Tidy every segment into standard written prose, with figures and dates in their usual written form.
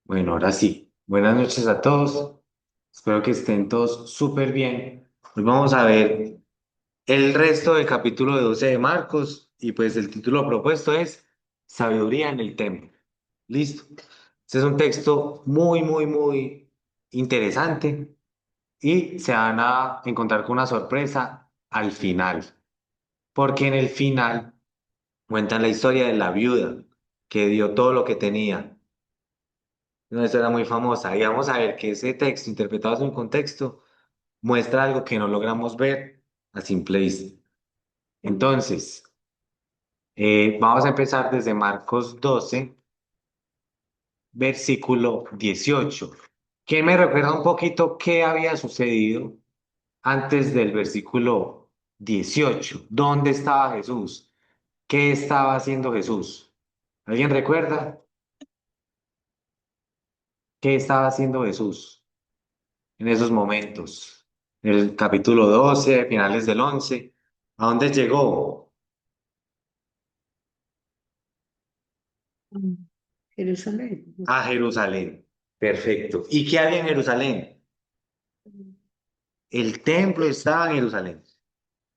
Bueno, ahora sí. Buenas noches a todos. Espero que estén todos súper bien. Hoy vamos a ver el resto del capítulo 12 de Marcos y pues el título propuesto es Sabiduría en el templo. Listo. Este es un texto muy interesante y se van a encontrar con una sorpresa al final, porque en el final cuentan la historia de la viuda que dio todo lo que tenía. No, esto era muy famosa. Y vamos a ver que ese texto, interpretado en un contexto, muestra algo que no logramos ver a simple vista. Entonces, vamos a empezar desde Marcos 12, versículo 18, que me recuerda un poquito qué había sucedido antes del versículo 18. ¿Dónde estaba Jesús? ¿Qué estaba haciendo Jesús? ¿Alguien recuerda qué estaba haciendo Jesús en esos momentos? El capítulo 12, finales del 11. ¿A dónde llegó? Mm. Jerusalén. A Jerusalén. Perfecto. ¿Y qué había en Jerusalén? El templo estaba en Jerusalén.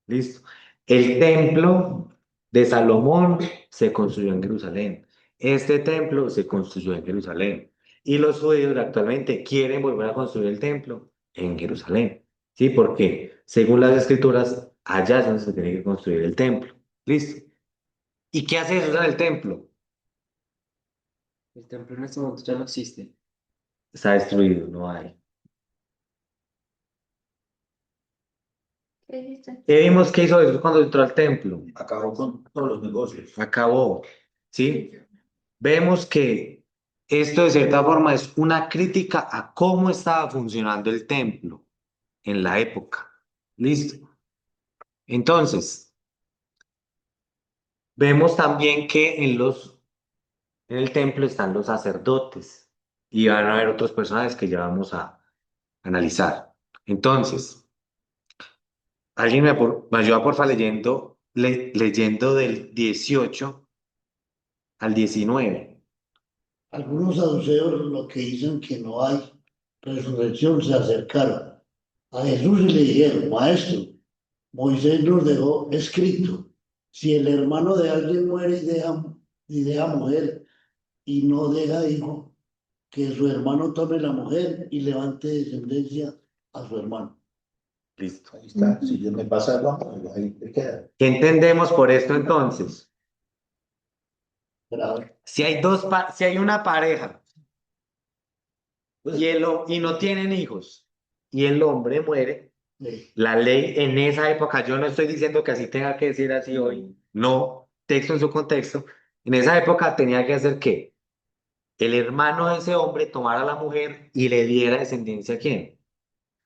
Listo. El templo de Salomón se construyó en Jerusalén. Este templo se construyó en Jerusalén. Y los judíos actualmente quieren volver a construir el templo en Jerusalén. ¿Sí? Porque según las escrituras, allá es donde se tiene que construir el templo. ¿Listo? ¿Y qué hace Jesús en el templo? El templo en este momento ya no existe. Está destruido, no hay. ¿Qué dijiste? ¿Qué vimos que hizo Jesús cuando entró al templo? Acabó con todos los negocios. Acabó. ¿Sí? Vemos que esto de cierta forma es una crítica a cómo estaba funcionando el templo en la época. ¿Listo? Entonces, vemos también que en el templo están los sacerdotes y van a haber otros personajes que ya vamos a analizar. Entonces, alguien me ayuda porfa leyendo del 18 al 19. Algunos saduceos lo que dicen que no hay resurrección se acercaron a Jesús y le dijeron, Maestro, Moisés nos dejó escrito, si el hermano de alguien muere y deja mujer y no deja hijo, que su hermano tome la mujer y levante descendencia a su hermano. Listo. Ahí está, si Dios me pasa el hermano, ahí te queda. ¿Qué entendemos por esto entonces? Grave. Si hay una pareja y no tienen hijos y el hombre muere, la ley en esa época, yo no estoy diciendo que así tenga que decir así hoy, no, texto en su contexto, en esa época tenía que hacer que el hermano de ese hombre tomara a la mujer y le diera descendencia a quién,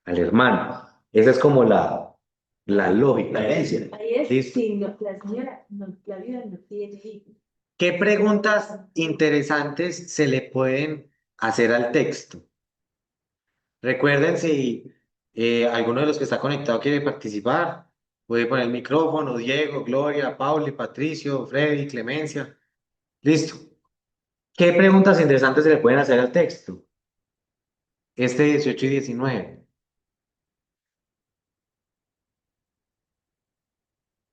al hermano. Esa es como la lógica. La herencia. Ahí es ¿Listo? si la señora, la viuda no tiene hijos. ¿Qué preguntas interesantes se le pueden hacer al texto? Recuerden si alguno de los que está conectado quiere participar, puede poner el micrófono, Diego, Gloria, Pauli, Patricio, Freddy, Clemencia. Listo. ¿Qué preguntas interesantes se le pueden hacer al texto? Este 18 y 19.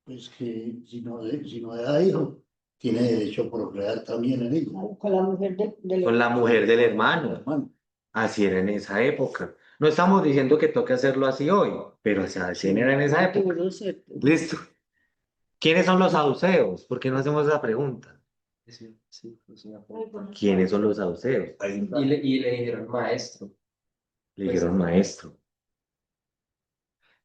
Pues que si no deja hijo, tiene derecho a procrear también el hijo. Con la mujer Con la mujer del hermano. Hermano. Así era en esa época. No estamos diciendo que toque hacerlo así hoy, pero así era en esa época. Listo. ¿Quiénes son los saduceos? ¿Por qué no hacemos esa pregunta? Sí, sí, pues, ¿Quiénes son los saduceos? y le dijeron maestro. Le dijeron maestro.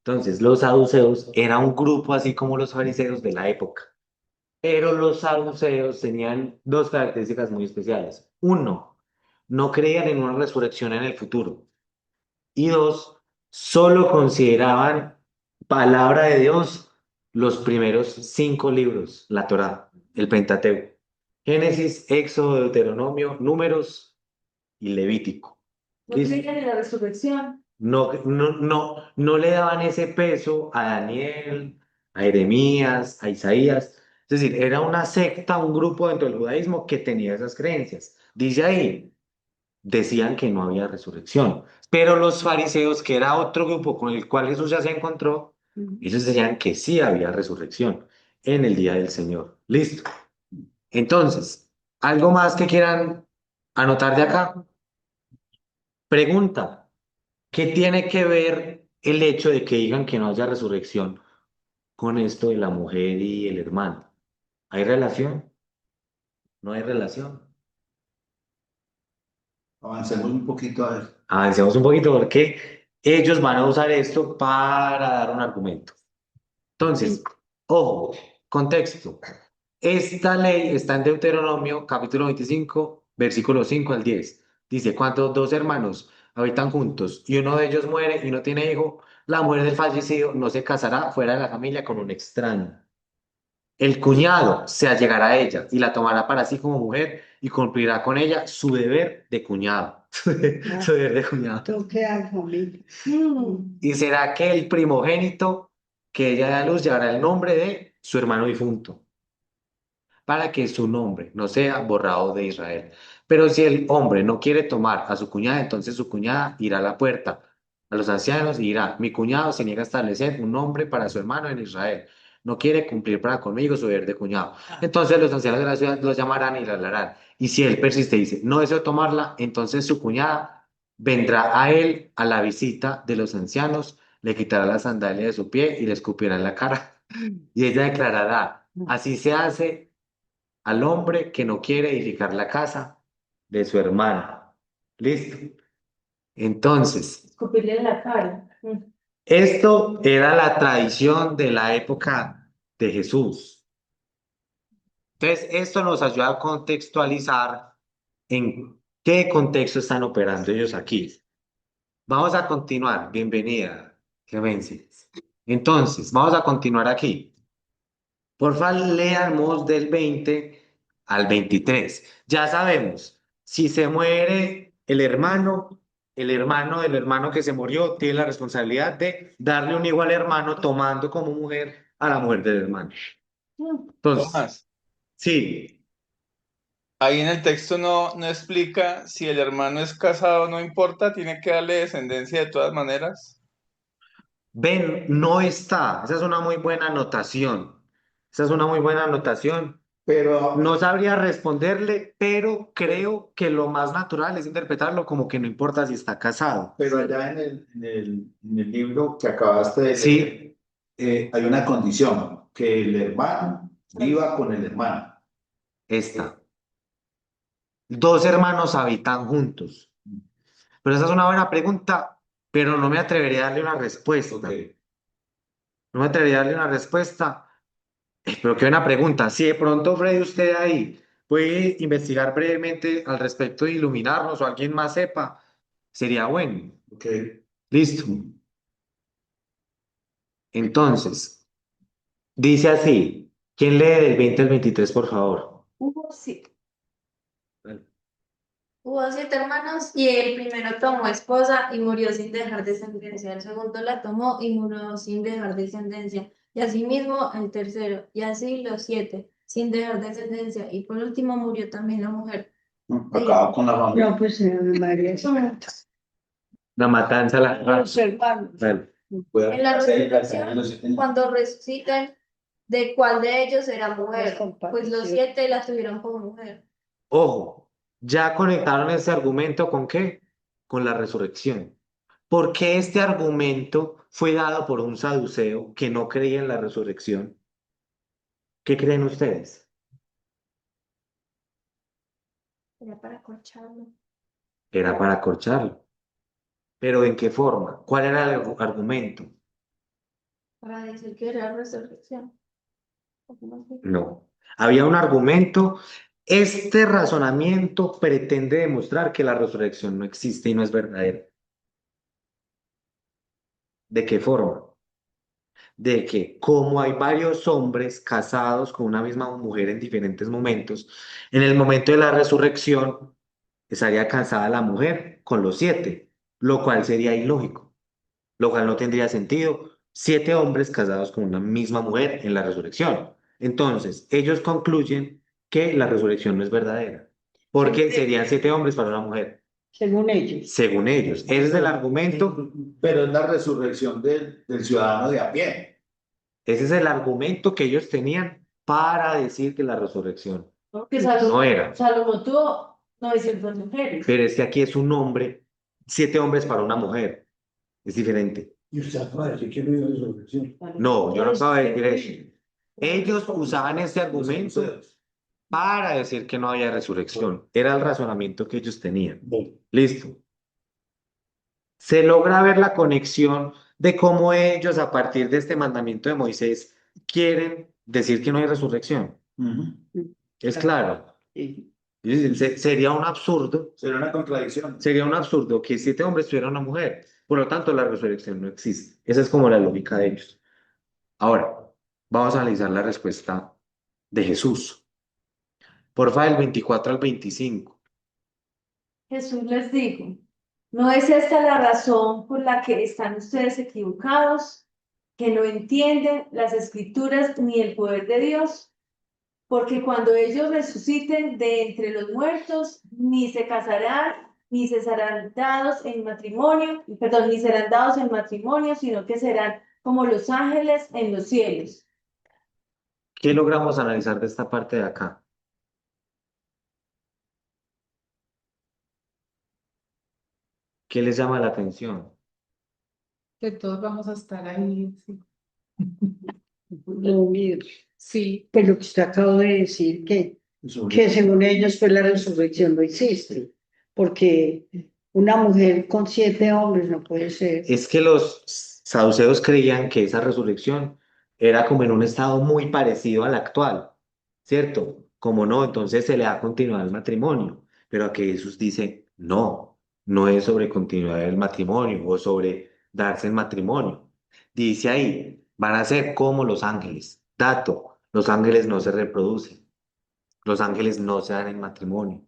Entonces, los saduceos era un grupo así como los fariseos de la época. Pero los saduceos tenían dos características muy especiales. Uno, no creían en una resurrección en el futuro. Y dos, solo consideraban palabra de Dios los primeros 5 libros, la Torá, el Pentateuco. Génesis, Éxodo, Deuteronomio, Números y Levítico. No ¿Listo? creían en la resurrección. No le daban ese peso a Daniel, a Jeremías, a Isaías. Es decir, era una secta, un grupo dentro del judaísmo que tenía esas creencias. Dice ahí, decían que no había resurrección. Pero los fariseos, que era otro grupo con el cual Jesús ya se encontró, ellos decían que sí había resurrección en el día del Señor. Listo. Entonces, ¿algo más que quieran anotar de acá? Pregunta, ¿qué tiene que ver el hecho de que digan que no haya resurrección con esto de la mujer y el hermano? ¿Hay relación? ¿No hay relación? Avancemos un poquito a ver. Avancemos un poquito porque ellos van a usar esto para dar un argumento. Entonces, ojo, contexto. Esta ley está en Deuteronomio, capítulo 25, versículo 5 al 10. Dice, cuando dos hermanos habitan juntos y uno de ellos muere y no tiene hijo, la mujer del fallecido no se casará fuera de la familia con un extraño. El cuñado se allegará a ella y la tomará para sí como mujer y cumplirá con ella su deber de cuñado. Su deber de cuñado. Toque a familia. Y será que el primogénito que ella da a luz llevará el nombre de su hermano difunto, para que su nombre no sea borrado de Israel. Pero si el hombre no quiere tomar a su cuñada, entonces su cuñada irá a la puerta a los ancianos y dirá, mi cuñado se niega a establecer un nombre para su hermano en Israel. No quiere cumplir para conmigo su deber de cuñado. Entonces los ancianos de la ciudad los llamarán y le hablarán. Y si él persiste y dice, no deseo tomarla, entonces su cuñada vendrá a él a la visita de los ancianos, le quitará la sandalia de su pie y le escupirá en la cara. Y ella declarará, así se hace al hombre que no quiere edificar la casa de su hermano. ¿Listo? Entonces, Escupirle en la cara. esto era la tradición de la época de Jesús. Entonces, esto nos ayuda a contextualizar en qué contexto están operando ellos aquí. Vamos a continuar. Bienvenida, Clemencia. Entonces, vamos a continuar aquí. Porfa, leamos del 20 al 23. Ya sabemos, si se muere el hermano del hermano que se murió tiene la responsabilidad de darle un hijo al hermano tomando como mujer a la mujer del hermano. Entonces, Tomás, sí, ahí en el texto no explica si el hermano es casado, no importa, tiene que darle descendencia de todas maneras. ven, no está. Esa es una muy buena anotación. Esa es una muy buena anotación. Pero, No sabría responderle, pero creo que lo más natural es interpretarlo como que no importa si está casado. Pero allá en el libro que acabaste de leer, Sí, hay una condición, que el hermano viva con el hermano. esta. Dos hermanos habitan juntos. Pero esa es una buena pregunta, pero no me atrevería a darle una respuesta. Ok. No me atrevería a darle una respuesta. Pero qué buena pregunta. Si de pronto, Freddy, usted ahí puede investigar brevemente al respecto e iluminarnos o alguien más sepa, sería bueno. Ok. Listo. Entonces, dice así. ¿Quién lee del 20 al 23, por favor? Hubo 7 hermanos y el primero tomó esposa y murió sin dejar descendencia. El segundo la tomó y murió sin dejar descendencia. Y asimismo el tercero. Y así los 7, sin dejar descendencia. Y por último murió también la mujer. Acabo con la familia. No, pues María. La matanza, Los hermanos. Vale. En la resurrección, cuando resuciten, ¿de cuál de ellos será mujer? Pues los 7 la tuvieron como mujer. Ojo, ya conectaron ese argumento con qué? Con la resurrección. Porque este argumento fue dado por un saduceo que no creía en la resurrección. ¿Qué creen ustedes? Era para corcharlo. Era para acorcharlo. ¿Pero en qué forma? ¿Cuál era el argumento? Para decir que era resurrección. ¿O cómo así? No. Había un argumento. Este razonamiento pretende demostrar que la resurrección no existe y no es verdadera. ¿De qué forma? De que como hay varios hombres casados con una misma mujer en diferentes momentos, en el momento de la resurrección estaría casada la mujer con los 7, lo cual sería ilógico, lo cual no tendría sentido. 7 hombres casados con una misma mujer en la resurrección. Entonces, ellos concluyen que la resurrección no es verdadera, porque serían 7 hombres para una mujer. según ellos. según ellos. Ese es el argumento, Pero es la resurrección del ciudadano de a pie. ese es el argumento que ellos tenían para decir que la resurrección Porque no era. Salomón tuvo 900 mujeres. Pero es que aquí es un hombre, 7 hombres para una mujer. Es diferente. Y usted acaba de decir que no hay resurrección. No, yo no acabo de decir eso. Ellos usaban este argumento para decir que no había resurrección. Era el razonamiento que ellos tenían. Bueno, Listo. Se logra ver la conexión de cómo ellos, a partir de este mandamiento de Moisés, quieren decir que no hay resurrección. Ujú. Es claro. Sí. Sería un absurdo, Sería una contradicción. sería un absurdo que 7 hombres tuvieran una mujer. Por lo tanto, la resurrección no existe. Esa es como la lógica de ellos. Ahora, vamos a analizar la respuesta de Jesús. Porfa, del 24 al 25. Jesús les dijo, ¿no es esta la razón por la que están ustedes equivocados, que no entienden las escrituras ni el poder de Dios? Porque cuando ellos resuciten de entre los muertos, ni se casarán, ni se serán dados en matrimonio, perdón, ni serán dados en matrimonio, sino que serán como los ángeles en los cielos. ¿Qué logramos analizar de esta parte de acá? ¿Qué les llama la atención? Que todos vamos a estar ahí, sí. Reunidos. Sí, Pero que usted acabó de decir que según ellos pues la resurrección no existe, porque una mujer con 7 hombres no puede ser. Es que los saduceos creían que esa resurrección era como en un estado muy parecido al actual, ¿cierto? Como no, entonces se le da continuidad al matrimonio, pero aquí Jesús dice, no, no es sobre continuidad del matrimonio o sobre darse el matrimonio. Dice ahí, van a ser como los ángeles. Dato, los ángeles no se reproducen, los ángeles no se dan en matrimonio.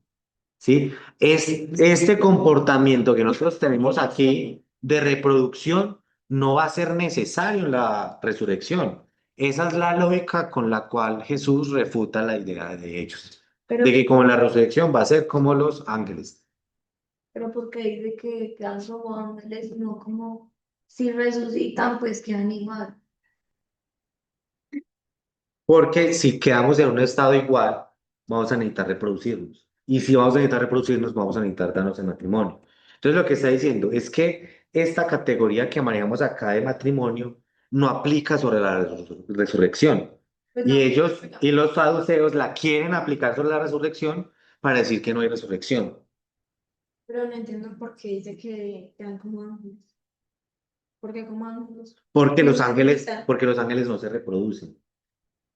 ¿Sí? Es este comportamiento que nosotros tenemos aquí de reproducción no va a ser necesario en la resurrección. Esa es la lógica con la cual Jesús refuta la idea de ellos, Pero, de que como la resurrección va a ser como los ángeles. pero porque dice que quedan como ángeles, no como si resucitan, pues quedan igual. Porque si quedamos en un estado igual, vamos a necesitar reproducirnos. Y si vamos a necesitar reproducirnos, vamos a necesitar darnos en matrimonio. Entonces, lo que está diciendo es que esta categoría que manejamos acá de matrimonio no aplica sobre la resurrección. Pues Y no, ellos y los saduceos la quieren aplicar sobre la resurrección para decir que no hay resurrección. pero no entiendo por qué dice que quedan como ángeles. ¿Por qué como ángeles? Porque los No ángeles, resucitan. porque los ángeles no se reproducen.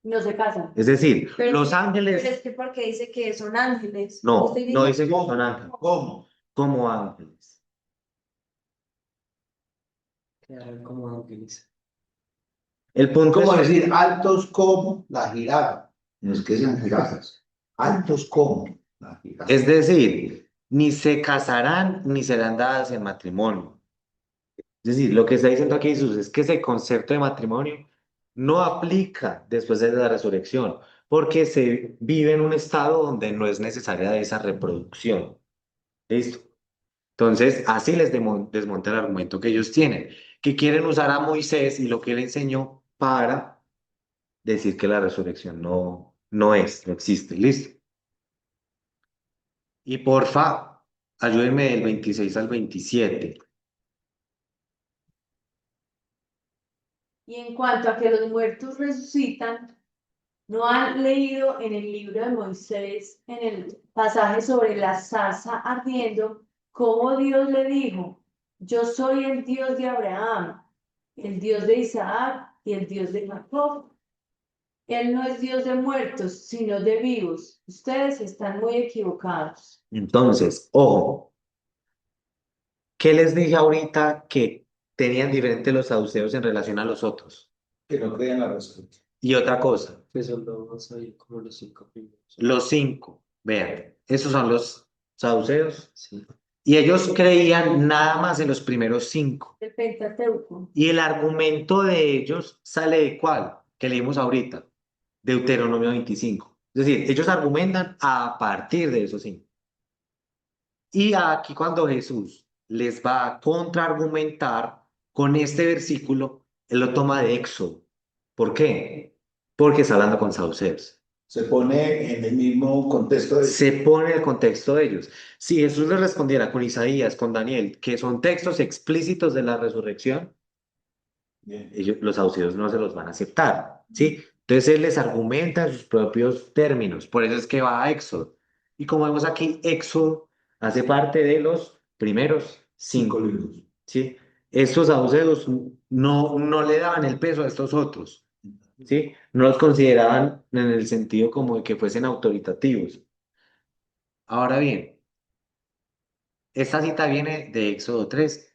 No se casan. Es decir, Pero los es que- ángeles, Pero es que porque dice que son ángeles. no, Estoy no diciendo- dicen que son ángeles, ¿Cómo? como ángeles. quedaron como ángeles. El punto Como es, decir, altos como la jirafa. No es que sean jirafas. Altos como la jirafa. es decir, ni se casarán ni serán dadas en matrimonio. Es decir, lo que está diciendo aquí Jesús es que ese concepto de matrimonio no aplica después de la resurrección, porque se vive en un estado donde no es necesaria esa reproducción. ¿Listo? Entonces, así les desmonta el argumento que ellos tienen, que quieren usar a Moisés y lo que él enseñó para decir que la resurrección no existe. ¿Listo? Y porfa, ayúdenme del 26 al 27. Y en cuanto a que los muertos resucitan, ¿no han leído en el libro de Moisés, en el pasaje sobre la zarza ardiendo, cómo Dios le dijo, yo soy el Dios de Abraham, el Dios de Isaac y el Dios de Jacob? Él no es Dios de muertos, sino de vivos. Ustedes están muy equivocados. Entonces, ojo, ¿qué les dije ahorita que tenían diferente los saduceos en relación a los otros? Que no crean la resurrección. Y otra cosa, Que son los ahí como los 5 primeros. los 5, vean, esos son los saduceos, Sí. y ellos creían nada más en los primeros 5. El Pentateuco. Y el argumento de ellos sale de cuál, que leímos ahorita, Deuteronomio 25. Es decir, ellos argumentan a partir de esos 5. Y aquí cuando Jesús les va a contraargumentar con este versículo, él lo toma de Éxodo. ¿Por qué? Porque está hablando con saduceos. Se pone en el mismo contexto de... Se pone en el contexto de ellos. Si Jesús les respondiera con Isaías, con Daniel, que son textos explícitos de la resurrección, Bien. ellos, los saduceos no se los van a aceptar, ¿sí? Entonces él les argumenta en sus propios términos, por eso es que va a Éxodo. Y como vemos aquí, Éxodo hace parte de los primeros cinco libros, ¿sí? Estos saduceos no le daban el peso a estos otros, ¿sí? No los consideraban en el sentido como de que fuesen autoritativos. Ahora bien, esta cita viene de Éxodo 3,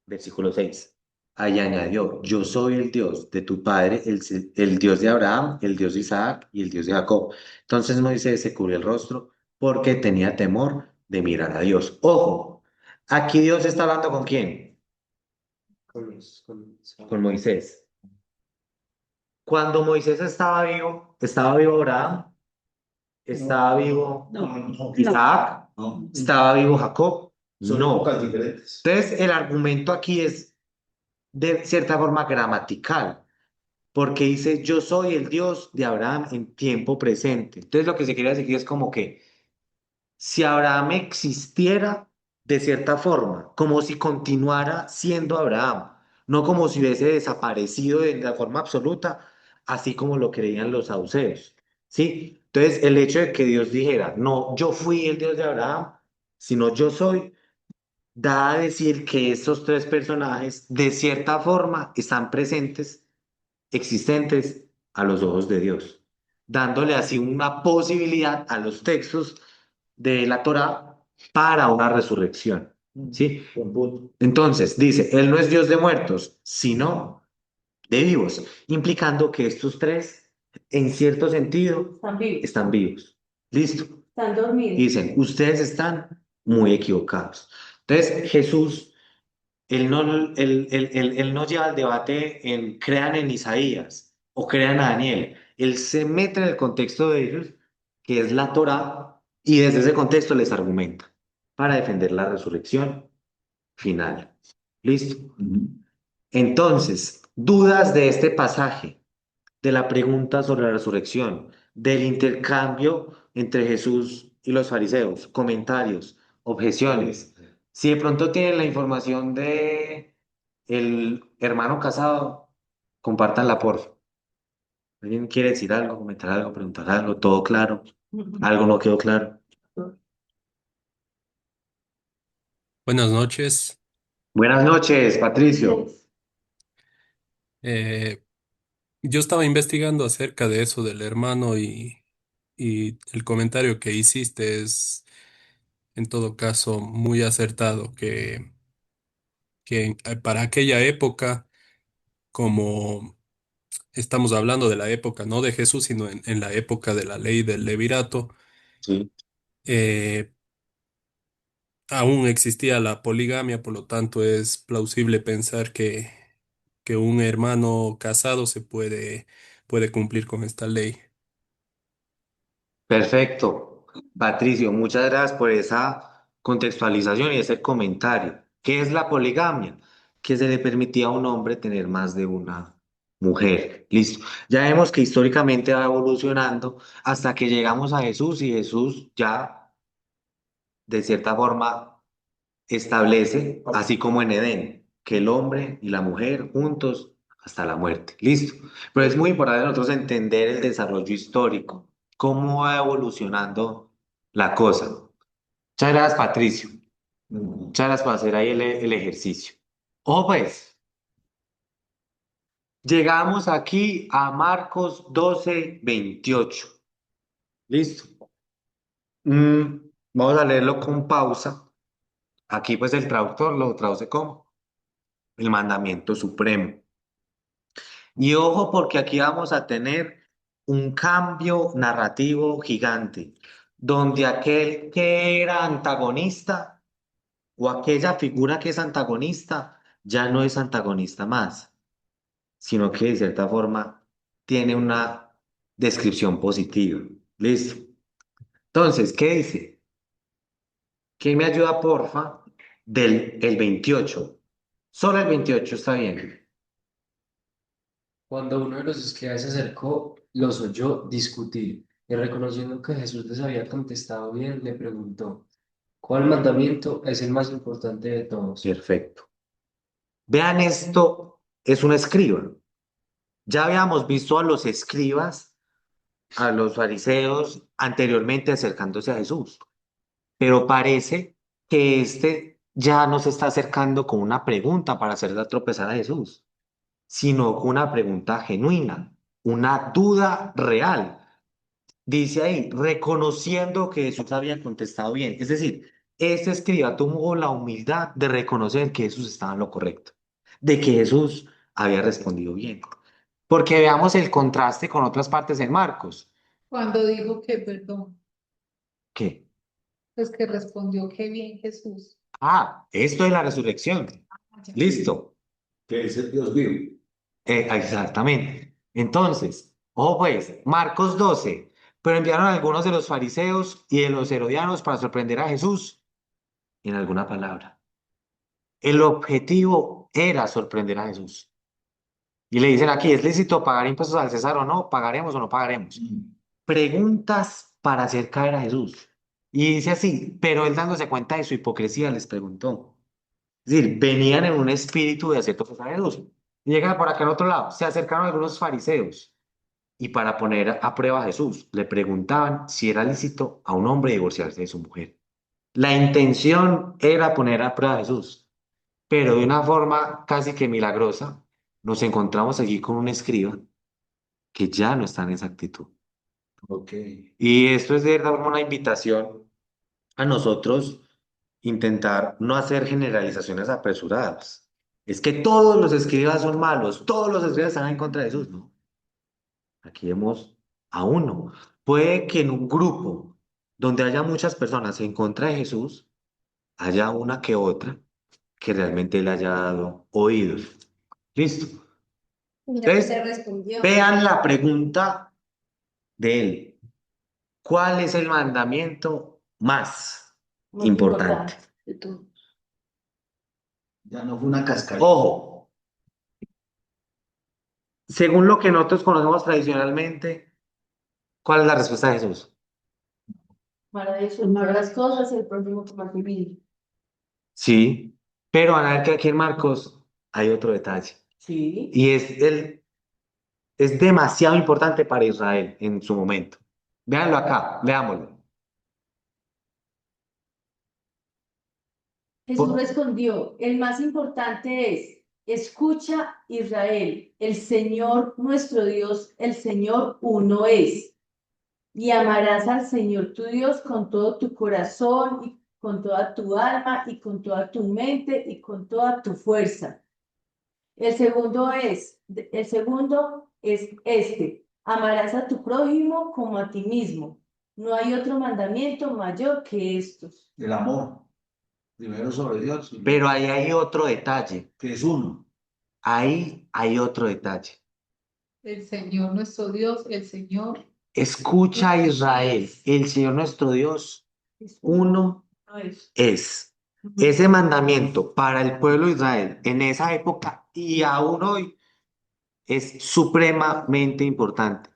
versículo 6. Ahí añadió, yo soy el Dios de tu padre, el Dios de Abraham, el Dios de Isaac y el Dios de Jacob. Entonces Moisés se cubrió el rostro porque tenía temor de mirar a Dios. Ojo, aquí Dios está hablando ¿con quién? Con Moisés. Cuando Moisés estaba vivo Abraham, estaba vivo No, Isaac, No, estaba vivo Jacob. son No. épocas diferentes. Entonces el argumento aquí es de cierta forma gramatical, porque dice, yo soy el Dios de Abraham en tiempo presente. Entonces lo que se quiere decir es como que si Abraham existiera de cierta forma, como si continuara siendo Abraham, no como si hubiese desaparecido de la forma absoluta, así como lo creían los saduceos, ¿sí? Entonces el hecho de que Dios dijera, no, yo fui el Dios de Abraham, sino yo soy, da a decir que estos tres personajes de cierta forma están presentes, existentes a los ojos de Dios, dándole así una posibilidad a los textos de la Torá para una resurrección. ¿Sí? Buen punto. Entonces, dice, Él no es Dios de muertos, sino de vivos, implicando que estos tres, en cierto sentido, Están vivos. están vivos. Listo. Están dormidos. Dicen, ustedes están muy equivocados. Entonces, Jesús, él no lleva el debate en crean en Isaías o crean a Daniel. Él se mete en el contexto de ellos, que es la Torá, y desde ese contexto les argumenta para defender la resurrección final. ¿Listo? Entonces, dudas de este pasaje, de la pregunta sobre la resurrección, del intercambio entre Jesús y los fariseos, comentarios, objeciones. Si de pronto tienen la información de el hermano casado, compártanla por favor. ¿Alguien quiere decir algo, comentar algo, preguntar algo? ¿Todo claro? ¿Algo no quedó claro? Buenas noches. Buenas noches, Patricio. Eh, yo estaba investigando acerca de eso del hermano y el comentario que hiciste es en todo caso muy acertado, que para aquella época, como estamos hablando de la época no de Jesús, sino en la época de la ley del levirato, Sí, eh, aún existía la poligamia, por lo tanto es plausible pensar que un hermano casado puede cumplir con esta ley. perfecto. Patricio, muchas gracias por esa contextualización y ese comentario. ¿Qué es la poligamia? Que se le permitía a un hombre tener más de una mujer. Listo. Ya vemos que históricamente va evolucionando hasta que llegamos a Jesús y Jesús ya, de cierta forma, establece, así como en Edén, que el hombre y la mujer juntos hasta la muerte. Listo. Pero es muy importante nosotros entender el desarrollo histórico, cómo va evolucionando la cosa. Muchas gracias, Patricio. Muchas gracias por hacer ahí el ejercicio. Ojo, pues, llegamos aquí a Marcos 12:28. Listo. Vamos a leerlo con pausa. Aquí, pues, el traductor lo traduce como el mandamiento supremo. Y ojo, porque aquí vamos a tener un cambio narrativo gigante, donde aquel que era antagonista o aquella figura que es antagonista ya no es antagonista más, sino que de cierta forma tiene una descripción positiva. ¿Listo? Entonces, ¿qué dice? ¿Quién me ayuda, porfa? Del el 28. Solo el 28 está bien. Cuando uno de los escribas se acercó, los oyó discutir y reconociendo que Jesús les había contestado bien, le preguntó, ¿cuál mandamiento es el más importante de todos? Perfecto. Vean esto, es un escriba. Ya habíamos visto a los escribas, a los fariseos anteriormente acercándose a Jesús, pero parece que este ya no se está acercando con una pregunta para hacerle tropezar a Jesús, sino con una pregunta genuina, una duda real. Dice ahí, reconociendo que Jesús había contestado bien. Es decir, este escriba tuvo la humildad de reconocer que Jesús estaba en lo correcto, de que Jesús había respondido bien. Porque veamos el contraste con otras partes en Marcos. Cuando dijo que, perdón, ¿Qué? pues que respondió que bien Jesús. Esto es la resurrección. Ya. Listo. Que es el Dios vivo. Exactamente. Entonces, ojo pues, Marcos 12. Pero enviaron a algunos de los fariseos y de los herodianos para sorprender a Jesús en alguna palabra. El objetivo era sorprender a Jesús. Y le dicen aquí, ¿es lícito pagar impuestos al César o no? ¿Pagaremos o no pagaremos? Preguntas para hacer caer a Jesús. Y dice así, pero él dándose cuenta de su hipocresía les preguntó. Es decir, venían en un espíritu de hacer cosas a Jesús. Y llegan por acá en otro lado, se acercaron algunos fariseos y para poner a prueba a Jesús, le preguntaban si era lícito a un hombre divorciarse de su mujer. La intención era poner a prueba a Jesús, pero de una forma casi que milagrosa, nos encontramos allí con un escriba que ya no está en esa actitud. Ok. Y esto es de verdad como una invitación a nosotros intentar no hacer generalizaciones apresuradas. Es que todos los escribas son malos, todos los escribas están en contra de Jesús, ¿no? Aquí vemos a uno. Puede que en un grupo donde haya muchas personas en contra de Jesús, haya una que otra que realmente le haya dado oídos. Listo. Mira que le Entonces, respondió. vean la pregunta de él. ¿Cuál es el mandamiento más Muy importante? de todo. Ya no fue una cascarita. Ojo, según lo que nosotros conocemos tradicionalmente, ¿cuál es la respuesta de Jesús? Para eso, para las cosas, el prójimo como a ti mismo. Sí, pero van a ver que aquí en Marcos hay otro detalle. Sí. Y es demasiado importante para Israel en su momento. Véanlo acá, veámoslo. Jesús respondió, el más importante es, escucha Israel, el Señor nuestro Dios, el Señor uno es. Y amarás al Señor tu Dios con todo tu corazón y con toda tu alma y con toda tu mente y con toda tu fuerza. El segundo es este, amarás a tu prójimo como a ti mismo. No hay otro mandamiento mayor que estos. El amor. Primero sobre Dios. Pero ahí hay otro detalle. Que es uno. Ahí hay otro detalle. El Señor nuestro Dios, el Señor Escucha Israel, el Señor nuestro Dios, uno es. Ese mandamiento para el pueblo de Israel en esa época y aún hoy es supremamente importante,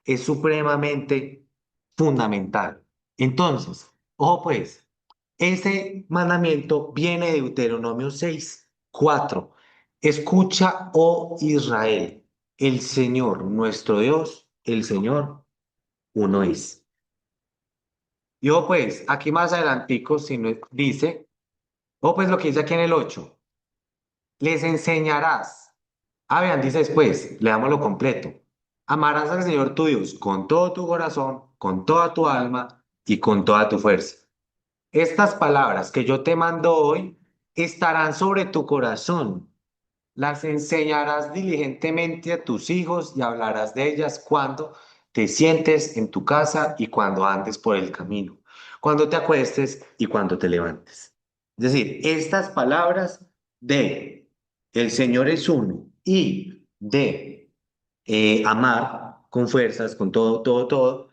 es supremamente fundamental. Entonces, ojo pues, ese mandamiento viene de Deuteronomio 6:4. Escucha, oh Israel, el Señor, nuestro Dios, el Señor, uno es. Y ojo pues, aquí más adelantico, si no dice, ojo pues lo que dice aquí en el 8, les enseñarás. Vean, dice después, leámoslo completo. Amarás al Señor tu Dios con todo tu corazón, con toda tu alma y con toda tu fuerza. Estas palabras que yo te mando hoy estarán sobre tu corazón. Las enseñarás diligentemente a tus hijos y hablarás de ellas cuando te sientes en tu casa y cuando andes por el camino, cuando te acuestes y cuando te levantes. Es decir, estas palabras de el Señor es uno y de amar con fuerzas, con todo, todo, todo,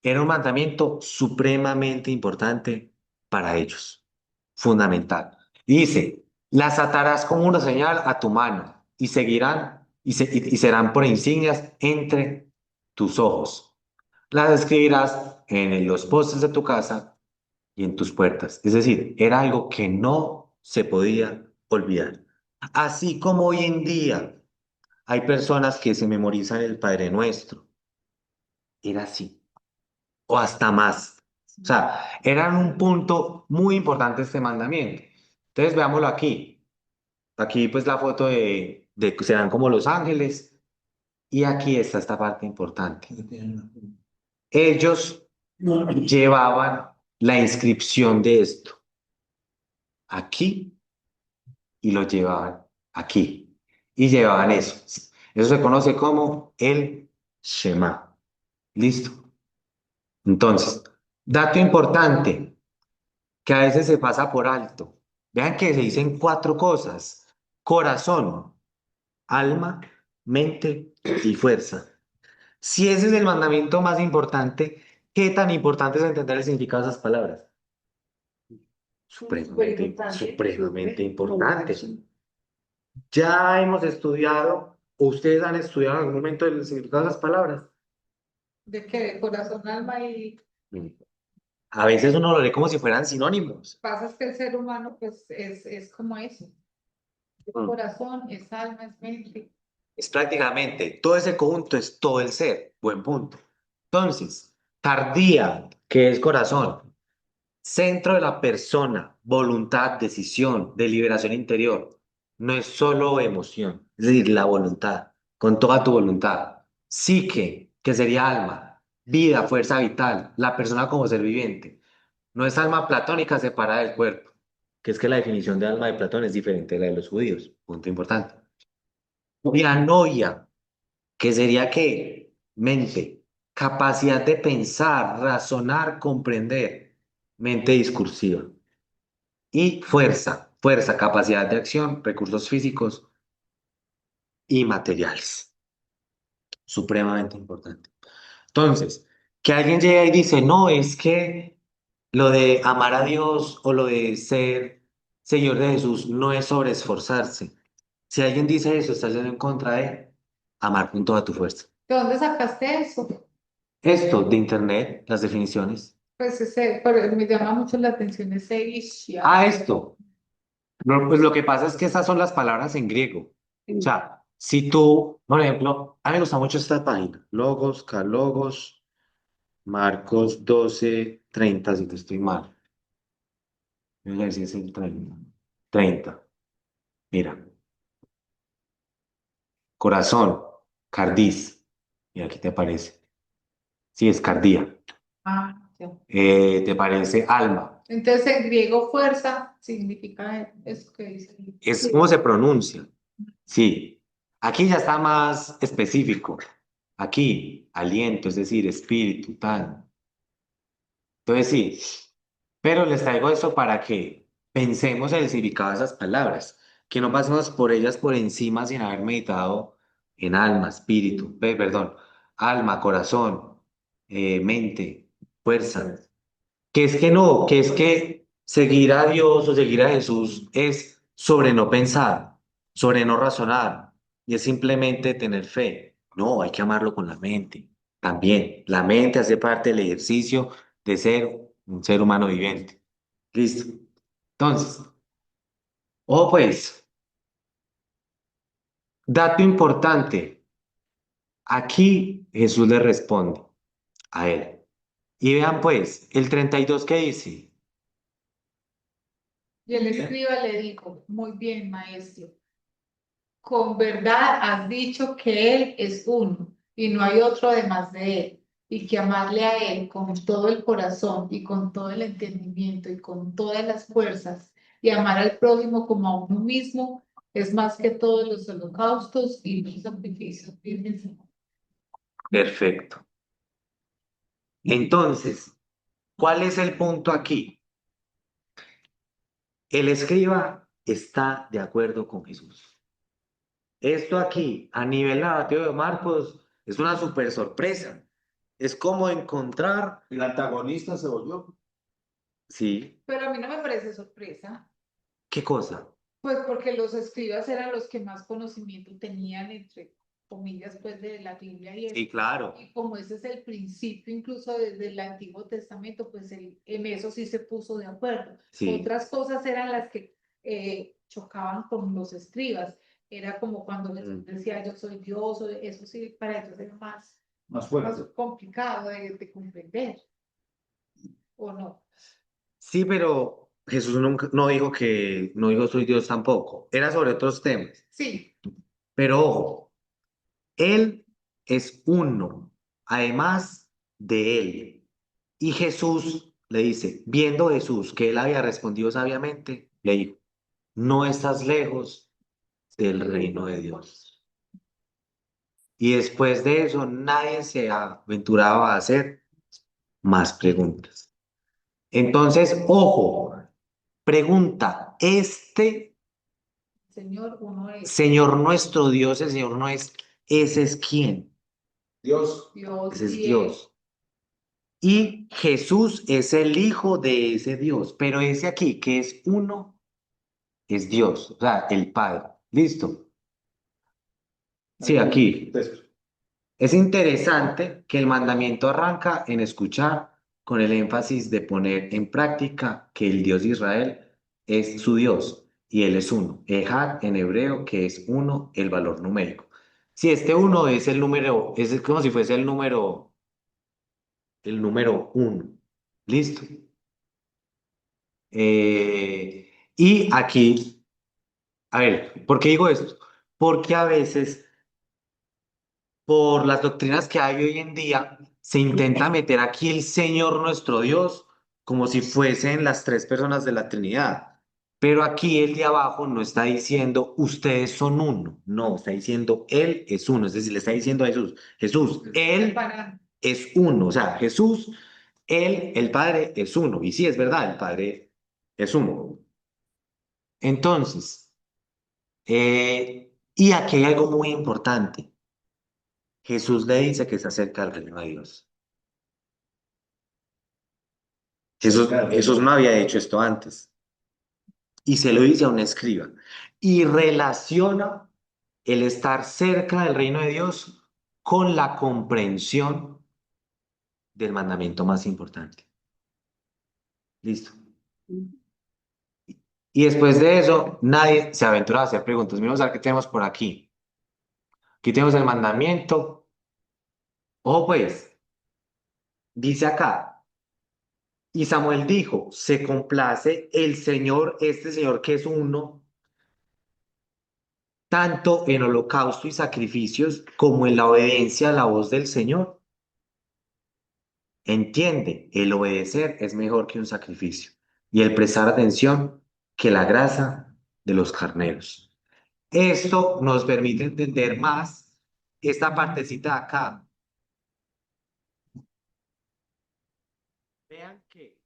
era un mandamiento supremamente importante para ellos. Fundamental. Dice, las atarás como una señal a tu mano y seguirán y serán por insignias entre tus ojos. Las escribirás en los postes de tu casa y en tus puertas. Es decir, era algo que no se podía olvidar. Así como hoy en día hay personas que se memorizan el Padre Nuestro. Era así, o hasta más. O sea, eran un punto muy importante este mandamiento. Entonces, veámoslo aquí. Aquí, pues, la foto de que se dan como los ángeles. Y aquí está esta parte importante. Ellos llevaban la inscripción de esto aquí y lo llevaban aquí. Y llevaban eso. Eso se conoce como el Shema. ¿Listo? Entonces, dato importante que a veces se pasa por alto. Vean que se dicen 4 cosas: corazón, alma, mente y fuerza. Si ese es el mandamiento más importante, ¿qué tan importante es entender el significado de esas palabras? Supremamente importante. Ya hemos estudiado, ustedes han estudiado en algún momento el significado de las palabras. ¿De qué? De corazón, alma y A veces uno lo lee como si fueran sinónimos. pasa es que el ser humano pues es como eso. Es Mm. corazón, es alma, es mente. Es prácticamente todo ese conjunto, es todo el ser. Buen punto. Entonces, tardía, que es corazón, centro de la persona, voluntad, decisión, deliberación interior. No es solo emoción, es decir, la voluntad, con toda tu voluntad. Psique, que sería alma, vida, fuerza vital, la persona como ser viviente. No es alma platónica separada del cuerpo, que es que la definición de alma de Platón es diferente de la de los judíos. Punto importante. Dianoia, que sería ¿qué? Mente, capacidad de pensar, razonar, comprender, mente discursiva. Y fuerza, fuerza, capacidad de acción, recursos físicos y materiales. Supremamente importante. Entonces, que alguien llegue y dice, no, es que lo de amar a Dios o lo de ser seguidor de Jesús no es sobre esforzarse. Si alguien dice eso, está yendo en contra de amar con toda tu fuerza. ¿De dónde sacaste eso? Esto de internet, las definiciones. Pues pero me llama mucho la atención ese isha. Ah, esto. No, pues lo que pasa es que estas son las palabras en griego. O sea, si tú, por ejemplo, a mí me gusta mucho esta página, Logos, Calogos, Marcos 12:30, si te estoy mal. Voy a ver si es el 30. 30. Mira, corazón, cardís. Y aquí te aparece. Sí, es cardía. Ah, ya. Te parece alma. Entonces en griego fuerza significa eso que dice. Es cómo se pronuncia. Sí. Aquí ya está más específico. Aquí, aliento, es decir, espíritu, tal. Entonces sí, pero les traigo esto para que pensemos en el significado de esas palabras, que no pasemos por ellas por encima sin haber meditado en alma, espíritu, perdón, alma, corazón, mente, fuerza. Que es que no, que es que seguir a Dios o seguir a Jesús es sobre no pensar, sobre no razonar, y es simplemente tener fe. No, hay que amarlo con la mente. También, la mente hace parte del ejercicio de ser un ser humano viviente. Listo. Entonces, pues, dato importante. Aquí Jesús le responde a él. Y vean pues, el 32 que dice. Y el escriba le dijo, muy bien, maestro, con verdad has dicho que Él es uno y no hay otro además de Él, y que amarle a Él con todo el corazón y con todo el entendimiento y con todas las fuerzas, y amar al prójimo como a uno mismo, es más que todos los holocaustos y los sacrificios vírgenes. Perfecto. Entonces, ¿cuál es el punto aquí? El escriba está de acuerdo con Jesús. Esto aquí, a nivel narrativo de Marcos, es una súper sorpresa. Es como encontrar. El antagonista se volvió. Sí, Pero a mí no me parece sorpresa, ¿qué cosa? pues porque los escribas eran los que más conocimiento tenían, entre comillas, pues de la Biblia y Sí, eso. claro. Y como ese es el principio incluso desde el Antiguo Testamento, pues en eso sí se puso de acuerdo. Sí. Otras cosas eran las que chocaban con los escribas. Era como cuando Jesús decía yo soy Dios, o eso sí, para ellos era más fuerte. complicado de comprender, ¿o no? Sí, pero Jesús nunca, no dijo soy Dios tampoco. Era sobre otros temas. Sí, Pero ojo, Él es uno, además de Él. Y Jesús le dice, viendo Jesús que Él había respondido sabiamente, le dijo, no estás lejos del reino de Dios. Y después de eso, nadie se aventuraba a hacer más preguntas. Entonces, ojo, pregunta, Señor, uno es Señor nuestro Dios, el Señor no es, ese es quién, Dios, Dios ese es y Él. Dios. Y Jesús es el hijo de ese Dios, pero ese aquí que es uno, es Dios, o sea, el Padre. ¿Listo? Sí, aquí. Es interesante que el mandamiento arranca en escuchar con el énfasis de poner en práctica que el Dios de Israel es su Dios y Él es uno. Ejad en hebreo, que es uno, el valor numérico. Si este uno es el número, es como si fuese el número uno. ¿Listo? Y aquí, a ver, ¿por qué digo esto? Porque a veces por las doctrinas que hay hoy en día, se intenta meter aquí el Señor nuestro Dios como si fuesen las tres personas de la Trinidad. Pero aquí el de abajo no está diciendo ustedes son uno, no, está diciendo Él es uno, es decir, le está diciendo a Jesús, Jesús, Él es uno, o sea, Jesús, Él, el Padre es uno, y sí, es verdad, el Padre es uno. Entonces, y aquí hay algo muy importante. Jesús le dice que se acerca al reino de Dios. Jesús no había hecho esto antes. Y se lo dice a un escriba. Y relaciona el estar cerca del reino de Dios con la comprensión del mandamiento más importante. Listo. Y después de eso, nadie se aventura a hacer preguntas. Miramos a ver qué tenemos por aquí. Aquí tenemos el mandamiento. Ojo pues, dice acá. Y Samuel dijo, se complace el Señor, este Señor que es uno, tanto en holocausto y sacrificios como en la obediencia a la voz del Señor. Entiende, el obedecer es mejor que un sacrificio y el prestar atención que la grasa de los carneros. Esto nos permite entender más esta partecita de acá. Vean que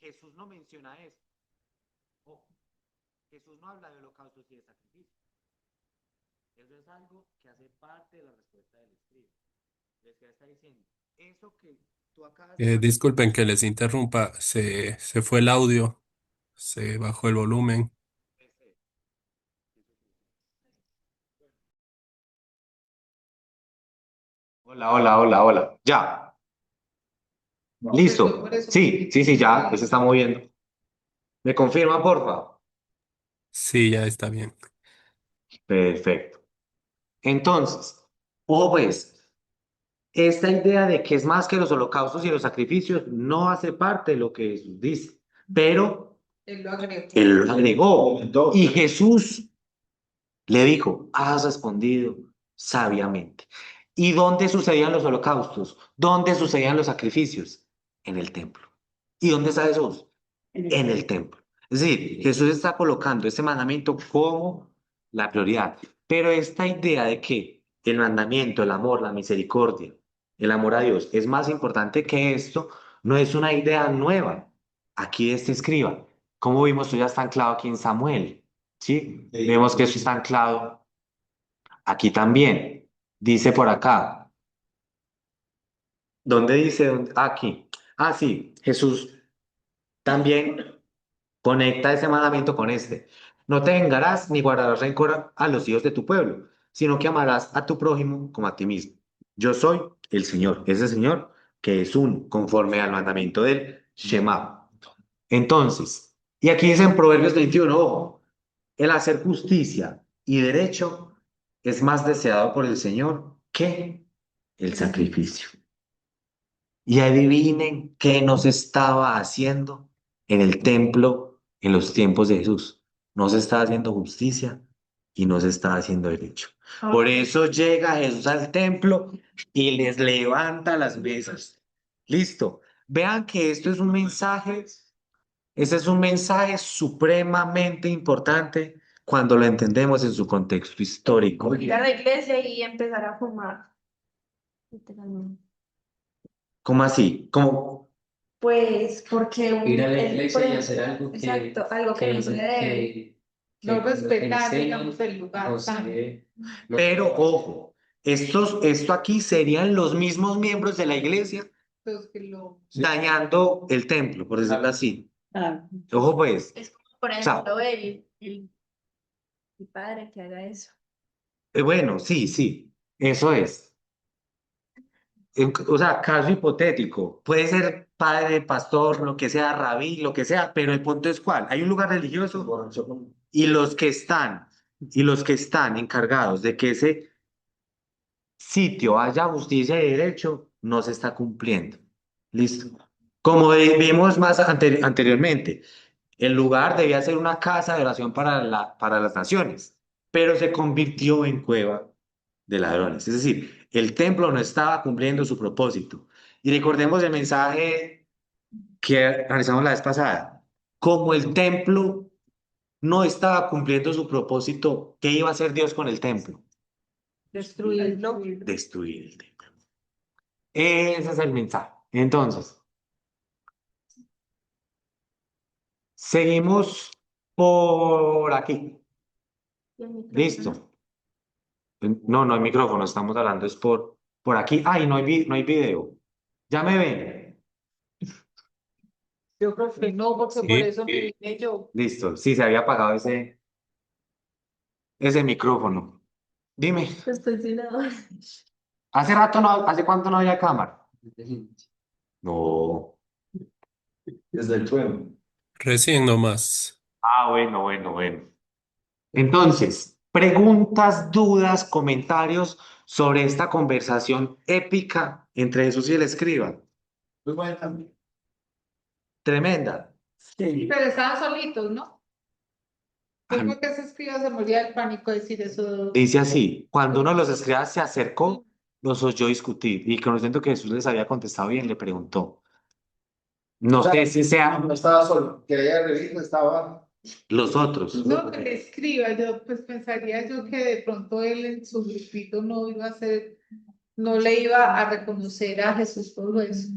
Jesús no menciona esto. Ojo, Jesús no habla de holocaustos y de sacrificios. Eso es algo que hace parte de la respuesta del escribo. Les está diciendo, eso que tú acabas de... Disculpen que les interrumpa, se fue el audio, se bajó el volumen. Hola, hola, hola, hola. Ya. Listo. Por eso. Sí, ya, pues se está moviendo. ¿Me confirma, porfa? Sí, ya está bien. Perfecto. Entonces, ojo pues, esta idea de que es más que los holocaustos y los sacrificios no hace parte de lo que Jesús dice, pero Él lo agregó. Él lo agregó. Y Jesús le dijo, has respondido sabiamente. ¿Y dónde sucedían los holocaustos? ¿Dónde sucedían los sacrificios? En el templo. ¿Y dónde está Jesús? En el templo. Es decir, Jesús está colocando este mandamiento como la prioridad. Pero esta idea de que el mandamiento, el amor, la misericordia, el amor a Dios es más importante que esto, no es una idea nueva. Aquí este escriba. Como vimos, esto ya está anclado aquí en Samuel. ¿Sí? Vemos que eso está anclado aquí también. Dice por acá. ¿Dónde dice? Aquí. Ah, sí, Jesús. También conecta ese mandamiento con este. No te vengarás ni guardarás rencor a los hijos de tu pueblo, sino que amarás a tu prójimo como a ti mismo. Yo soy el Señor, ese Señor que es uno, conforme al mandamiento del Shema. Entonces, y aquí dice en Proverbios 21, ojo, el hacer justicia y derecho es más deseado por el Señor que el sacrificio. Y adivinen qué nos estaba haciendo en el templo en los tiempos de Jesús. No se estaba haciendo justicia y no se estaba haciendo derecho. Por eso llega Jesús al templo y les levanta las mesas. Listo. Vean que esto es un mensaje, este es un mensaje supremamente importante cuando lo entendemos en su contexto histórico. Ir a la iglesia y empezar a fumar. Literalmente. ¿Cómo así? ¿Cómo? Pues porque Ir a la por iglesia y ejemplo, hacer algo exacto, algo que no se debe. No que respetar, enseñan, digamos, el lugar no santo. sé, no Pero sé. ojo, esto aquí serían los mismos miembros de la iglesia Los que lo... dañando el templo, por decirlo así. Ah, Ojo pues, Es como, por o sea, ejemplo, el padre que haga eso. bueno, sí, sí, eso es. O sea, caso hipotético, puede ser padre, pastor, lo que sea, rabí, lo que sea, pero el punto es cuál, hay un lugar religioso y los que están encargados de que ese sitio haya justicia y derecho, no se está cumpliendo. Listo. Como vimos más anteriormente, el lugar debía ser una casa de oración para las naciones, pero se convirtió en cueva de ladrones. Es decir, el templo no estaba cumpliendo su propósito. Y recordemos el mensaje que analizamos la vez pasada. Como el templo no estaba cumpliendo su propósito, ¿qué iba a hacer Dios con el templo? Destruirlo. Destruir el templo. Ese es el mensaje. Entonces, seguimos por aquí. Y el micrófono. Listo. No, no hay micrófono, estamos hablando es por aquí. Ay, no hay video. Ya me ven. Yo creo que no, porque Sí. por eso me vine yo. Listo. Sí, se había apagado ese micrófono. Dime, Estoy sin nada. ¿hace rato no, hace cuánto no había cámara? No. Desde el trueno. Recién nomás. Ah, bueno. Entonces, preguntas, dudas, comentarios sobre esta conversación épica entre Jesús y el escriba. Muy buena. Tremenda. Sí. Pero estaban solitos, ¿no? Yo creo que ese escriba se moría del pánico de decir eso. Dice así, cuando uno de los escribas se acercó, los oyó discutir y conociendo que Jesús les había contestado bien, le preguntó. No O sea, sé si sean no estaba solo, que ella revista estaba. los otros. No, que le escriba, yo pues pensaría yo que de pronto él en su grupito no iba a ser, no le iba a reconocer a Jesús por eso.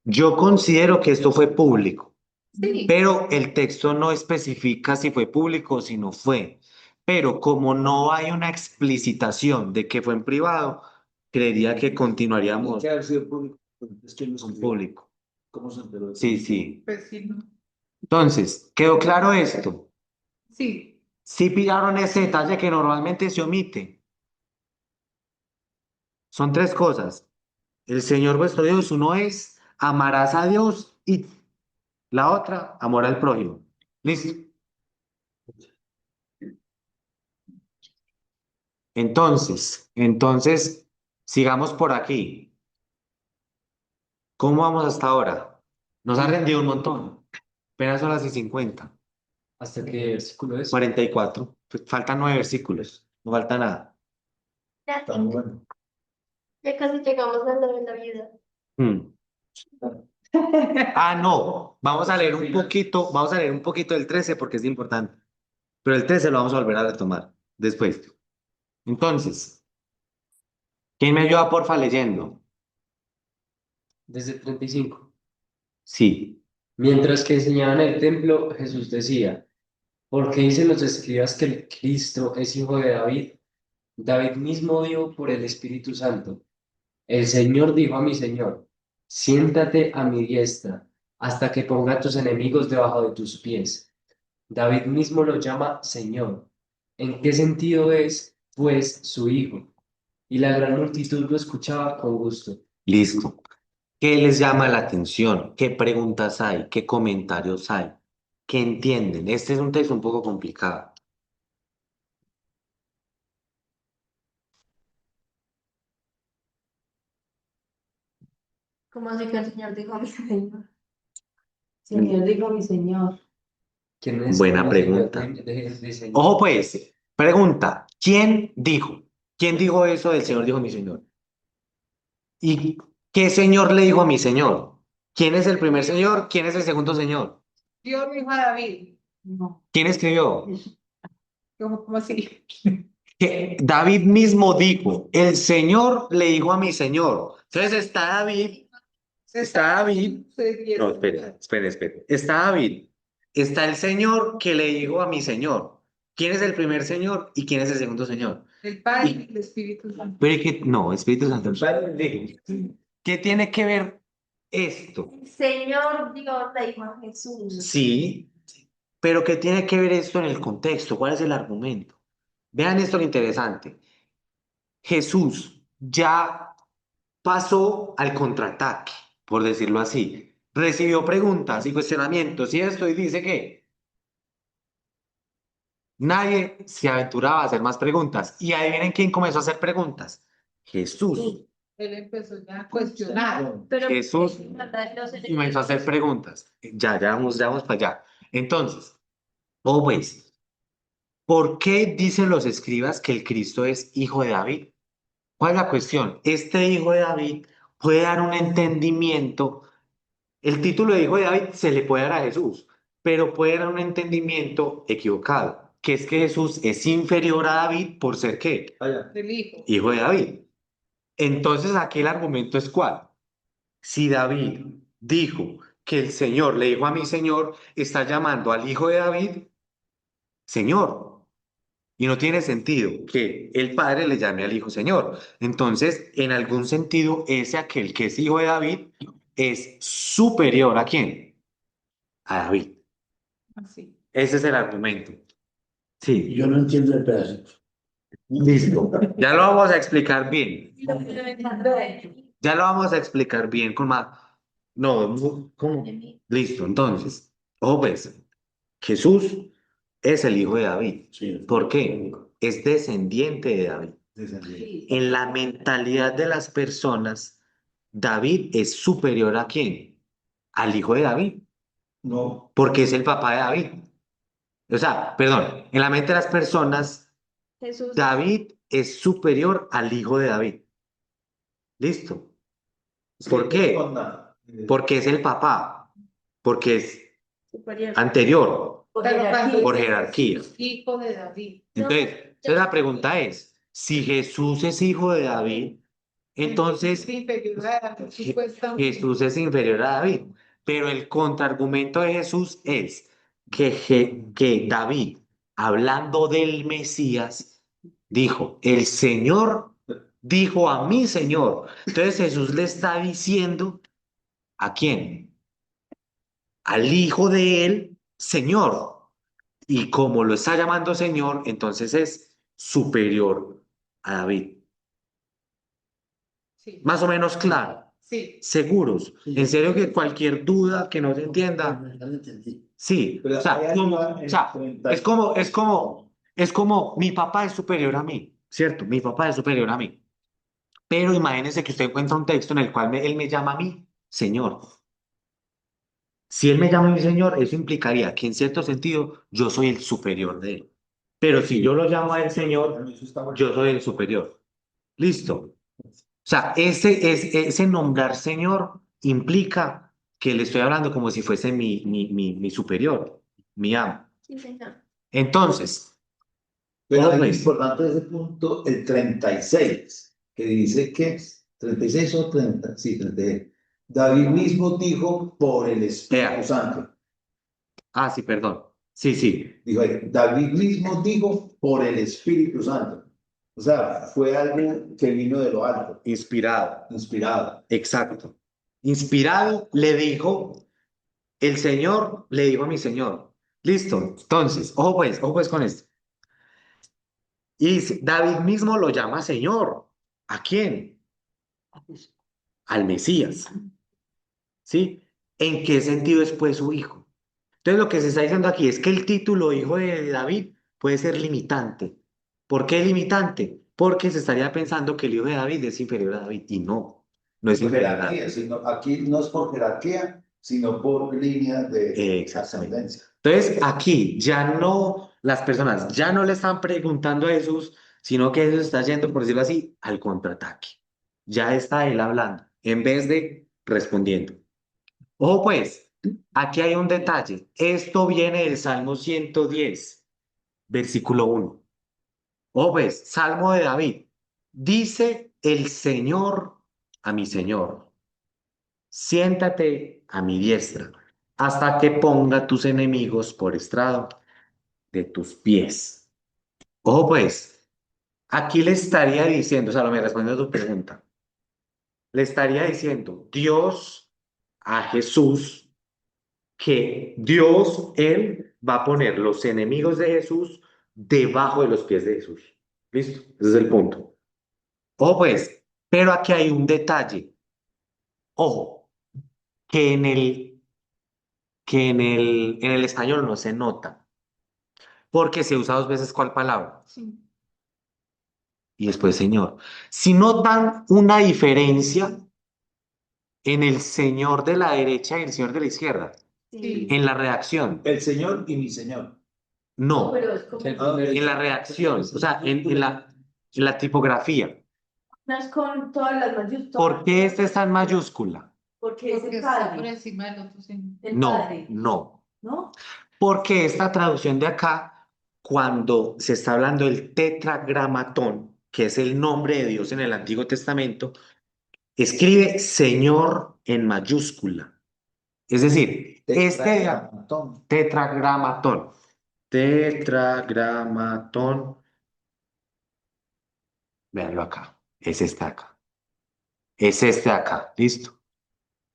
Yo considero que esto fue público, Sí, pero el texto no especifica si fue público o si no fue. Pero como no hay una explicitación de que fue en privado, creería que continuaríamos Que haber sido público. Es que no con se público. ¿Cómo se enteró? Sí, sí. pues sí, no. Entonces, ¿quedó claro esto? Sí, Sí pillaron ese detalle que normalmente se omite. Son tres cosas. El Señor vuestro Dios, uno es, amarás a Dios y la otra, amor al prójimo. Listo. Entonces, sigamos por aquí. ¿Cómo vamos hasta ahora? Nos ha rendido un montón. Apenas son las y 50. ¿Hasta qué versículo es? 44. Pues faltan 9 versículos. No falta nada. Ya, Está bueno. ya casi llegamos a la de la vida. Hmm. Ah, no. Vamos a leer un poquito del 13 porque es importante. Pero el 13 lo vamos a volver a retomar después. Entonces, ¿quién me ayuda porfa leyendo? Desde 35. Sí. Mientras que enseñaban en el templo, Jesús decía, ¿por qué dicen los escribas que el Cristo es hijo de David? David mismo dijo por el Espíritu Santo, el Señor dijo a mi Señor, siéntate a mi diestra, hasta que ponga a tus enemigos debajo de tus pies. David mismo lo llama Señor. ¿En qué sentido es, pues, su hijo? Y la gran multitud lo escuchaba con gusto. Listo. ¿Qué les llama la atención? ¿Qué preguntas hay? ¿Qué comentarios hay? ¿Qué entienden? Este es un texto un poco complicado. ¿Cómo así que el Señor dijo mi Señor? Señor, dijo mi Señor. ¿Quién es Buena el Señor pregunta. de Señor? Ojo pues, pregunta, ¿quién dijo? ¿Quién dijo eso del Señor dijo mi Señor? ¿Y qué Señor le dijo a mi Señor? ¿Quién es el primer Señor? ¿Quién es el segundo Señor? Dios le dijo a David. No. ¿Quién escribió? ¿Cómo así? Que David mismo dijo, el Señor le dijo a mi Señor. Entonces está David. No, espere. Está David. Está el Señor que le dijo a mi Señor. ¿Quién es el primer Señor y quién es el segundo Señor? El Padre y el Espíritu Santo. Pero es que, no, Espíritu Santo. el Padre le dijo. ¿Qué tiene que ver esto? El Señor Dios le dijo a Jesús. Sí, pero ¿qué tiene que ver esto en el contexto? ¿Cuál es el argumento? Vean esto lo interesante. Jesús ya pasó al contraataque, por decirlo así. Recibió preguntas y cuestionamientos y esto y dice que nadie se aventuraba a hacer más preguntas. Y adivinen quién comenzó a hacer preguntas. Jesús. Él empezó ya a cuestionar. Pero Jesús los comenzó a hacer preguntas. Ya vamos para allá. Entonces, pues, ¿por qué dicen los escribas que el Cristo es hijo de David? ¿Cuál es la cuestión? Este hijo de David puede dar un entendimiento. El título de hijo de David se le puede dar a Jesús, pero puede dar un entendimiento equivocado, que es que Jesús es inferior a David por ser ¿qué? Del hijo. Hijo de David. Entonces aquí el argumento es ¿cuál? Si David dijo que el Señor le dijo a mi Señor, está llamando al hijo de David, Señor. Y no tiene sentido que el padre le llame al hijo Señor. Entonces, en algún sentido, ese aquel que es hijo de David es superior ¿a quién? A David. Así. Ese es el argumento. Sí, Yo no entiendo el pedacito. listo. Ya lo vamos a explicar bien. Ya lo vamos a explicar bien con más. No, ¿cómo? Listo, entonces. Ojo pues, Jesús es el hijo de David. Sí. ¿Por qué? Es descendiente de David. En la mentalidad de las personas, David es superior ¿a quién? Al hijo de David, No, porque es el papá de David. O sea, perdón, en la mente de las personas, Jesús David es superior al hijo de David. ¿Listo? ¿Por qué? Porque es el papá, porque es superior. anterior Por Pero jerarquía. cuando por dice jerarquía. hijo de David. Entonces la pregunta es, si Jesús es hijo de David, entonces Es inferior a David, supuestamente. Jesús es inferior a David. Pero el contraargumento de Jesús es que David, hablando del Mesías, dijo, el Señor dijo a mi Señor. Entonces Jesús le está diciendo, ¿a quién? Al hijo de él, Señor. Y como lo está llamando Señor, entonces es superior a David. Sí. Más o menos claro. Sí. Seguros. Sí. En serio que cualquier duda que no se entienda. Ya lo entendí. Sí. Pero O sea, ahí arriba en es como mi papá es superior a mí, ¿cierto? Mi papá es superior a mí. Pero imagínese que usted encuentra un texto en el cual él me llama a mí, Señor. Si él me llama a mí Señor, eso implicaría que en cierto sentido yo soy el superior de él. Pero si yo lo llamo a él Señor, yo soy el superior. Listo. O sea, ese nombrar Señor implica que le estoy hablando como si fuese mi superior, mi amo. Sí, Señor. Entonces, pero ojo, es pues, importante ese punto, el 36, que dice que 36 o 30, sí, 36. David mismo dijo por el Espíritu Vea. Santo. sí, perdón. Sí. Dijo ahí, David mismo dijo por el Espíritu Santo. O sea, fue algo que vino de lo alto, Inspirado. inspirado. Exacto. Inspirado le dijo el Señor le dijo a mi Señor. Listo. Entonces, ojo pues con esto. Y David mismo lo llama Señor. ¿A quién? Al Mesías. ¿Sí? ¿En qué sentido es pues su hijo? Entonces lo que se está diciendo aquí es que el título hijo de David puede ser limitante. ¿Por qué limitante? Porque se estaría pensando que el hijo de David es inferior a David y no, no es Por inferior a jerarquía, David. sino, aquí no es por jerarquía, sino por línea de Exactamente. ascendencia. Entonces aquí ya no, las personas ya no le están preguntando a Jesús, sino que Jesús está yendo, por decirlo así, al contraataque. Ya está él hablando en vez de respondiendo. Ojo pues, aquí hay un detalle. Esto viene del Salmo 110, versículo 1. Ojo pues, Salmo de David. Dice el Señor a mi Señor, siéntate a mi diestra, hasta que ponga tus enemigos por estrado de tus pies. Ojo pues, aquí le estaría diciendo, Salomé, respondiendo a tu pregunta, le estaría diciendo Dios a Jesús que Dios, Él va a poner los enemigos de Jesús debajo de los pies de Jesús. ¿Listo? Ese es el punto. Ojo pues, pero aquí hay un detalle. Ojo, que en el español no se nota, porque se usa dos veces cuál palabra. Sí. Y después Señor. Si notan una diferencia en el Señor de la derecha y el Señor de la izquierda, Sí. en la redacción, El Señor y mi Señor. no, Pero es como, El primero en la redacción, o sea, en la tipografía. no es con todas las mayúsculas. ¿Por qué este está en mayúscula? Porque es Porque el está por padre, encima del otro señor. el No, padre, no. ¿no? Porque esta traducción de acá, cuando se está hablando del tetragramatón, que es el nombre de Dios en el Antiguo Testamento, escribe Señor en mayúscula. Es decir, Tetragramatón. tetragramatón. Tetragramatón. Véanlo acá. Es este acá. Es este acá. ¿Listo?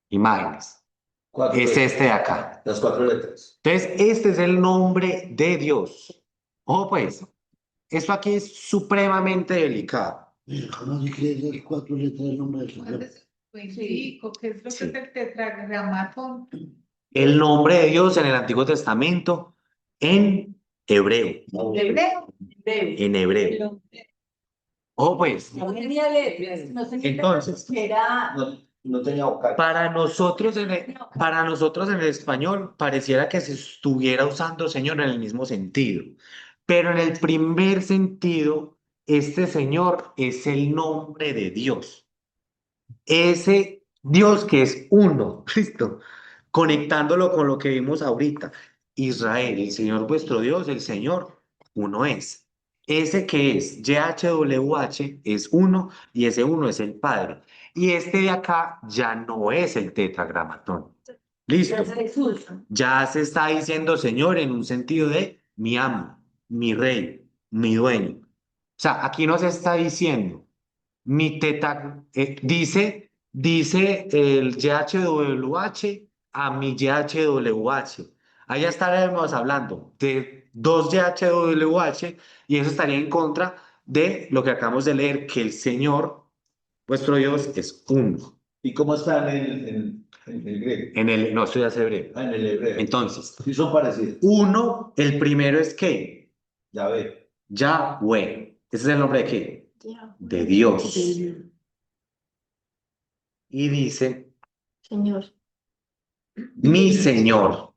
Imágenes. Cuatro Es letras. este de acá. Las 4 letras. Entonces, este es el nombre de Dios. Ojo pues, esto aquí es supremamente delicado. ¿Cómo se quiere esas 4 letras del nombre del Señor? Pues Sí. chico, ¿qué es lo que Sí. es el tetragramatón? El nombre de Dios en el Antiguo Testamento en hebreo. ¿Hebreo? En hebreo. Ojo pues, No tenía letras, no tenía Entonces, letras, que era No tenía vocal. para nosotros en el español pareciera que se estuviera usando Señor en el mismo sentido, pero en el primer sentido, este Señor es el nombre de Dios. Ese Dios que es uno, ¿listo? Conectándolo con lo que vimos ahorita. Israel, el Señor vuestro Dios, el Señor, uno es. Ese que es YHWH es uno y ese uno es el Padre. Y este de acá ya no es el tetragramatón. Listo. es Jesús. Ya se está diciendo Señor en un sentido de mi amo, mi rey, mi dueño. O sea, aquí no se está diciendo mi teta, dice el YHWH a mi YHWH. Ahí estaremos hablando de dos YHWH y eso estaría en contra de lo que acabamos de leer, que el Señor, vuestro Dios, es uno. ¿Y cómo está en el griego? No, esto ya es hebreo. En el hebreo. Entonces, Sí son parecidos. uno, el primero es ¿qué? Ya ve. Yahweh. ¿Ese es el nombre de qué? De Dios. Y dice Señor. mi Señor. O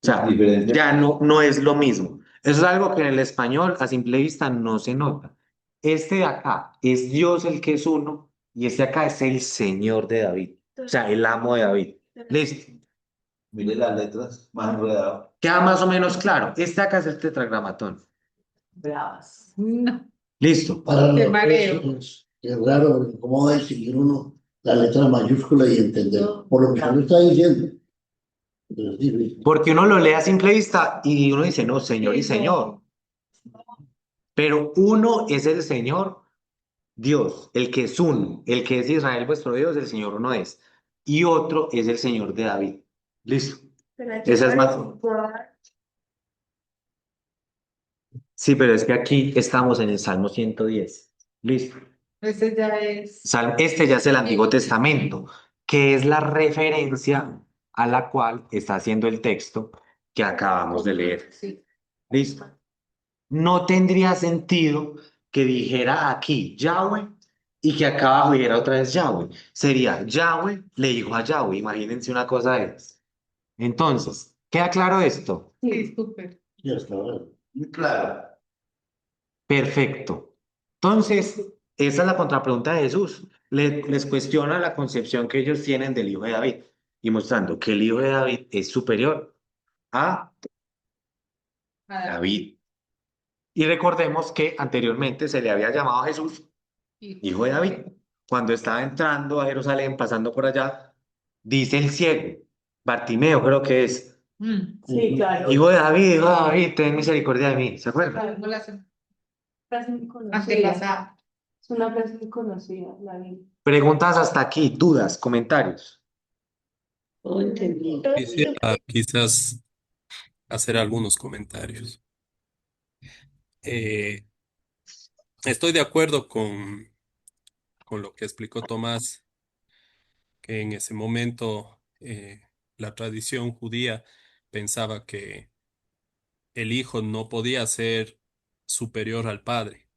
sea, Diferente. ya no es lo mismo. Eso es algo que en el español a simple vista no se nota. Este de acá es Dios el que es uno y este acá es el Señor de David. O sea, el amo de David. Listo. Mire las letras más enredadas. Queda más o menos claro. Este acá es el tetragramatón. Bravas. No. Listo. Para Qué los mareo. es raro, porque cómo va a distinguir uno la letra mayúscula y entender por lo que usted está diciendo. Pero es difícil. Porque uno lo lee a simple vista y uno dice, no, Señor y Sí, no. Señor. Pero uno es el Señor Dios, el que es uno, el que es Israel vuestro Dios, el Señor uno es. Y otro es el Señor de David. Listo. Pero aquí Esa es más. aparece Sí, pero es que aquí estamos en el Salmo 110. Listo. Ese ya es Este ya es el Antiguo Antiguo Testamento, que es la referencia a la cual está haciendo el texto que acabamos de leer. Sí. Listo. No tendría sentido que dijera aquí Yahweh y que acá abajo dijera otra vez Yahweh. Sería Yahweh le dijo a Yahweh. Imagínense una cosa de esa. Entonces, ¿queda claro esto? Sí, súper. Ya está, bueno. Claro. Perfecto. Entonces, esa es la contrapregunta de Jesús. Les cuestiona la concepción que ellos tienen del hijo de David y mostrando que el hijo de David es superior a David. Y recordemos que anteriormente se le había llamado a Jesús hijo de David. Cuando estaba entrando a Jerusalén, pasando por allá, dice el ciego, Bartimeo creo que es, Sí, claro. hijo de David, ten misericordia de mí. ¿Se acuerdan? Frase muy conocida. Antepasada. Es una frase muy conocida, la vi. Preguntas hasta aquí, dudas, comentarios. No entendí. Quisiera quizás hacer algunos comentarios. Eh, Estoy de acuerdo con lo que explicó Tomás, que en ese momento la tradición judía pensaba que el hijo no podía ser superior al padre,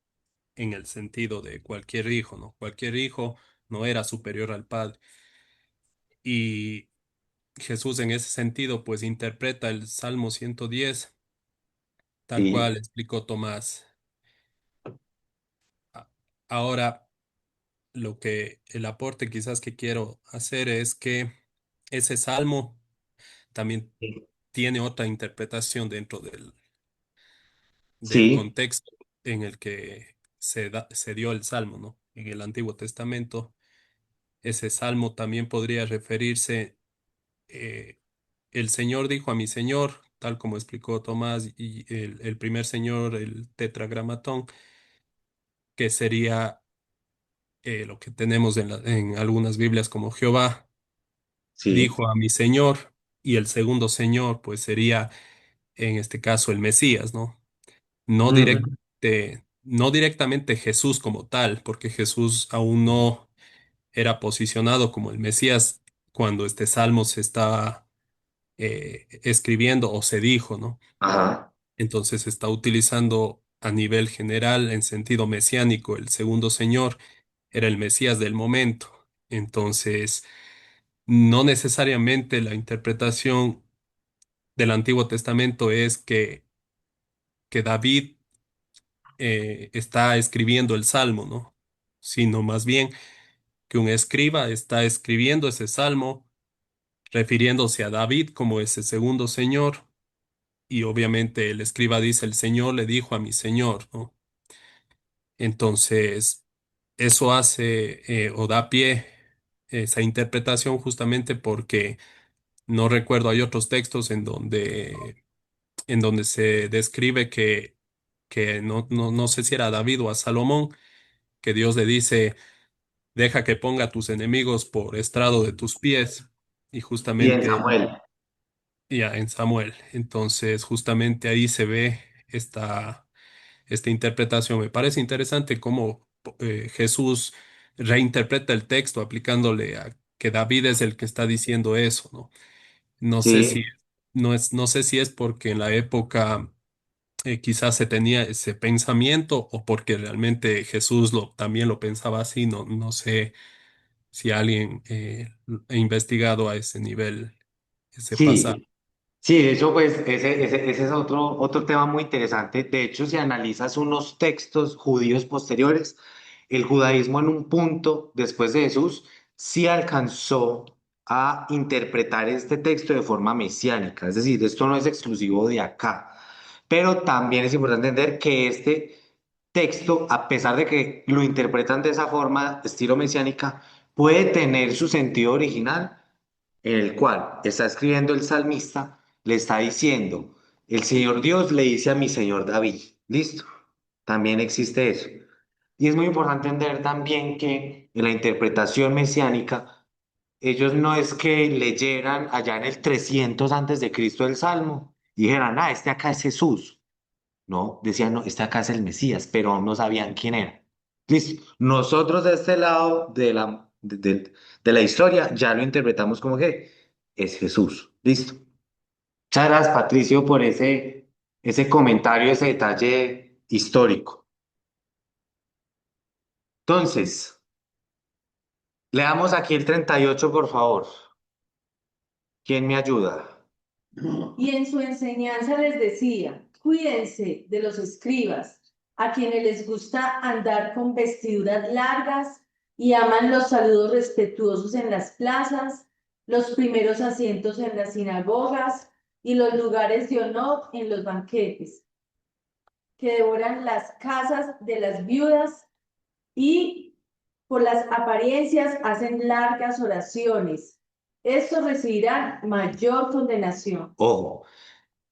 en el sentido de cualquier hijo, ¿no? Cualquier hijo no era superior al padre. Y Jesús en ese sentido, pues interpreta el Salmo 110, tal Sí, cual explicó Tomás. A- Ahora, el aporte quizás que quiero hacer es que ese salmo también tiene otra interpretación dentro del sí, contexto en el que se dio el salmo, ¿no? En el Antiguo Testamento, ese salmo también podría referirse, eh, el Señor dijo a mi Señor, tal como explicó Tomás, y el primer Señor, el tetragramatón, que sería lo que tenemos en algunas Biblias como Jehová sí. dijo a mi Señor, y el segundo Señor, pues sería en este caso el Mesías, ¿no? No Ujú. no directamente Jesús como tal, porque Jesús aún no era posicionado como el Mesías cuando este salmo se estaba escribiendo o se dijo, ¿no? Ajá, Entonces se está utilizando a nivel general en sentido mesiánico. El segundo Señor era el Mesías del momento. Entonces, no necesariamente la interpretación del Antiguo Testamento es que David está escribiendo el salmo, ¿no? Sino más bien que un escriba está escribiendo ese salmo refiriéndose a David como ese segundo señor, y obviamente el escriba dice, el Señor le dijo a mi Señor, ¿no? Entonces, eso hace o da pie esa interpretación justamente porque no recuerdo, hay otros textos en donde se describe que no sé si era a David o a Salomón, que Dios le dice, deja que ponga a tus enemigos por estrado de tus pies. Y y en justamente Samuel. ya en Samuel. Entonces, justamente ahí se ve esta interpretación. Me parece interesante cómo Jesús reinterpreta el texto aplicándole a que David es el que está diciendo eso, ¿no? No sé si Sí, no sé si es porque en la época quizás se tenía ese pensamiento o porque realmente Jesús también lo pensaba así. No sé si alguien ha investigado a ese nivel ese pasaje. sí. Sí, de hecho, pues ese es otro tema muy interesante. De hecho, si analizas unos textos judíos posteriores, el judaísmo en un punto después de Jesús sí alcanzó a interpretar este texto de forma mesiánica. Es decir, esto no es exclusivo de acá. Pero también es importante entender que este texto, a pesar de que lo interpretan de esa forma, estilo mesiánica, puede tener su sentido original en el cual está escribiendo el salmista, le está diciendo, el Señor Dios le dice a mi Señor David, listo, también existe eso. Y es muy importante entender también que en la interpretación mesiánica, ellos no es que leyeran allá en el 300 antes de Cristo el Salmo y dijeran, ah, este acá es Jesús. No, decían, no, este acá es el Mesías, pero aún no sabían quién era. Listo. Nosotros de este lado de la historia ya lo interpretamos como que es Jesús. Listo. Muchas gracias, Patricio, por ese comentario, ese detalle histórico. Entonces, leamos aquí el 38, por favor. ¿Quién me ayuda? Y en su enseñanza les decía, cuídense de los escribas, a quienes les gusta andar con vestiduras largas y aman los saludos respetuosos en las plazas, los primeros asientos en las sinagogas y los lugares de honor en los banquetes, que devoran las casas de las viudas y por las apariencias hacen largas oraciones. Estos recibirán mayor condenación. Ojo,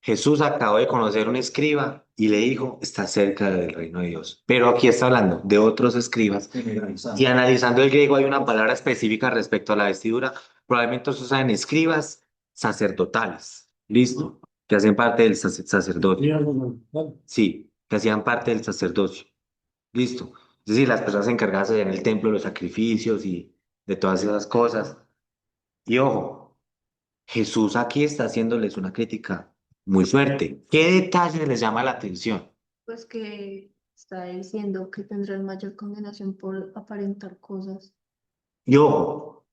Jesús acabó de conocer un escriba y le dijo, está cerca del reino de Dios. Pero aquí está hablando de otros escribas y analizando el griego hay una palabra específica respecto a la vestidura. Probablemente se usan escribas sacerdotales, listo, que hacen parte del sacerdocio. Sí, que hacían parte del sacerdocio, listo. Es decir, las personas encargadas en el templo de los sacrificios y de todas esas cosas. Y ojo, Jesús aquí está haciéndoles una crítica muy fuerte. ¿Qué detalle les llama la atención? Pues que está diciendo que tendrán mayor condenación por aparentar cosas. Y ojo,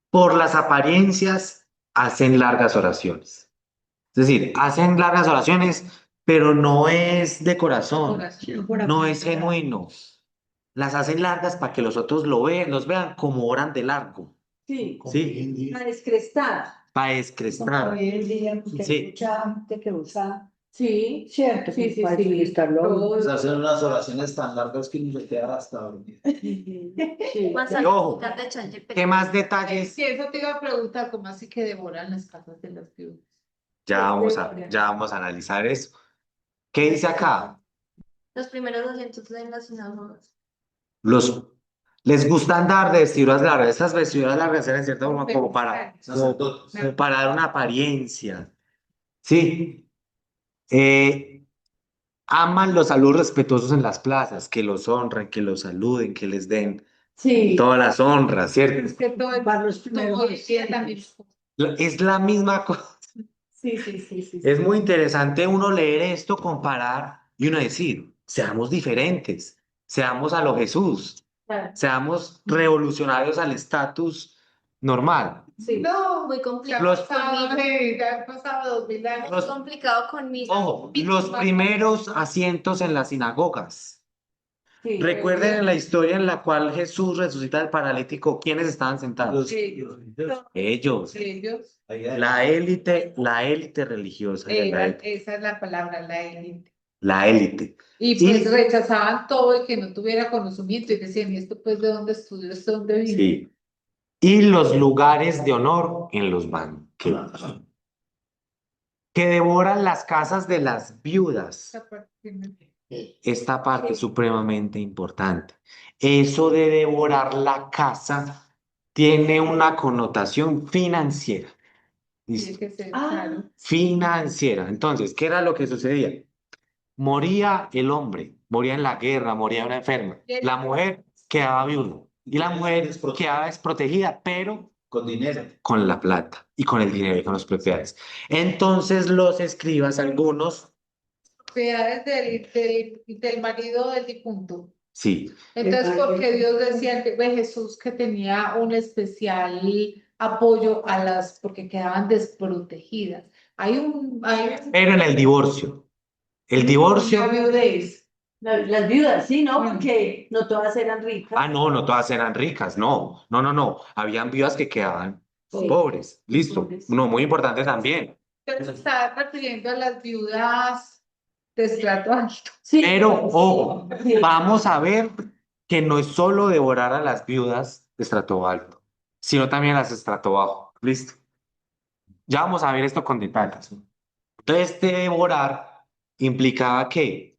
por las apariencias hacen largas oraciones. Es decir, hacen largas oraciones, pero no es de corazón, no es genuino. Las hacen largas para que los otros los vean como oran de largo, Sí, ¿sí? a descrestar. Para Como descrestar. hoy en día, porque hay Sí. mucha gente que usa, Sí, cierto, sí, sí, para sí. despistarlo. Pues hacen unas oraciones tan largas que uno se queda hasta dormir. Más Y ojo, de ChatGPT. ¿qué más detalles? Sí, eso te iba a preguntar, ¿cómo así que devoran las casas de las viudas? Ya vamos a analizar eso. ¿Qué dice acá? Los primeros asientos en las sinagogas. Los, les gusta andar de vestiduras largas. Estas vestiduras largas eran en cierta forma como para dar una apariencia. Sí. Aman los saludos respetuosos en las plazas, que los honren, que los saluden, que les den Sí, todas las honras, Es ¿cierto? que todo el Para los primeros todo el día también. Es la misma cosa. sí, sí, sí, sí. Es muy interesante uno leer esto, comparar y uno decir, seamos diferentes, seamos a lo Jesús, Claro, seamos revolucionarios al estatus normal. sí. No, Muy ya complicado Los- han pasado 2000 años. Los- complicado conmigo. Ojo, los primeros asientos en las sinagogas. Sí. Recuerden en la historia en la cual Jesús resucita al paralítico, ¿quiénes estaban sentados? Ellos, Ellos, la élite religiosa, esa es la palabra, la élite. la élite. Y pues Y- rechazaban todo el que no tuviera conocimiento y decían, ¿y esto pues de dónde estudió, esto de dónde vino? Sí. Y los lugares de honor en los banquetes, que devoran las casas de las viudas. Esa parte que no- Esta parte es supremamente importante. Eso de devorar la casa tiene una connotación financiera. Tiene ¿Listo? que ser, Ah, claro. Financiera. Entonces, ¿qué era lo que sucedía? Moría el hombre, moría en la guerra, moría una enferma. La mujer quedaba viuda y la mujer quedaba desprotegida, pero Con dinero. con la plata y con el dinero y con las propiedades. Entonces los escribas, algunos, Propiedades del marido del difunto. sí, Entonces, porque Dios decía de Jesús que tenía un especial apoyo a las, porque quedaban desprotegidas. Hay pero en el divorcio. El una divorcio, viudez. las viudas, sí, ¿no? Mm. Porque no todas eran ricas. no todas eran ricas, no. Habían viudas que quedaban Sí. pobres, listo. Pobres. No, muy importante también. Entonces, se estaba refiriendo a las viudas de estrato alto. Sí. Pero, ojo, Sí. vamos a ver que no es solo devorar a las viudas de estrato alto, sino también a las de estrato bajo. Listo. Ya vamos a ver esto con detalles. Entonces, este devorar implicaba que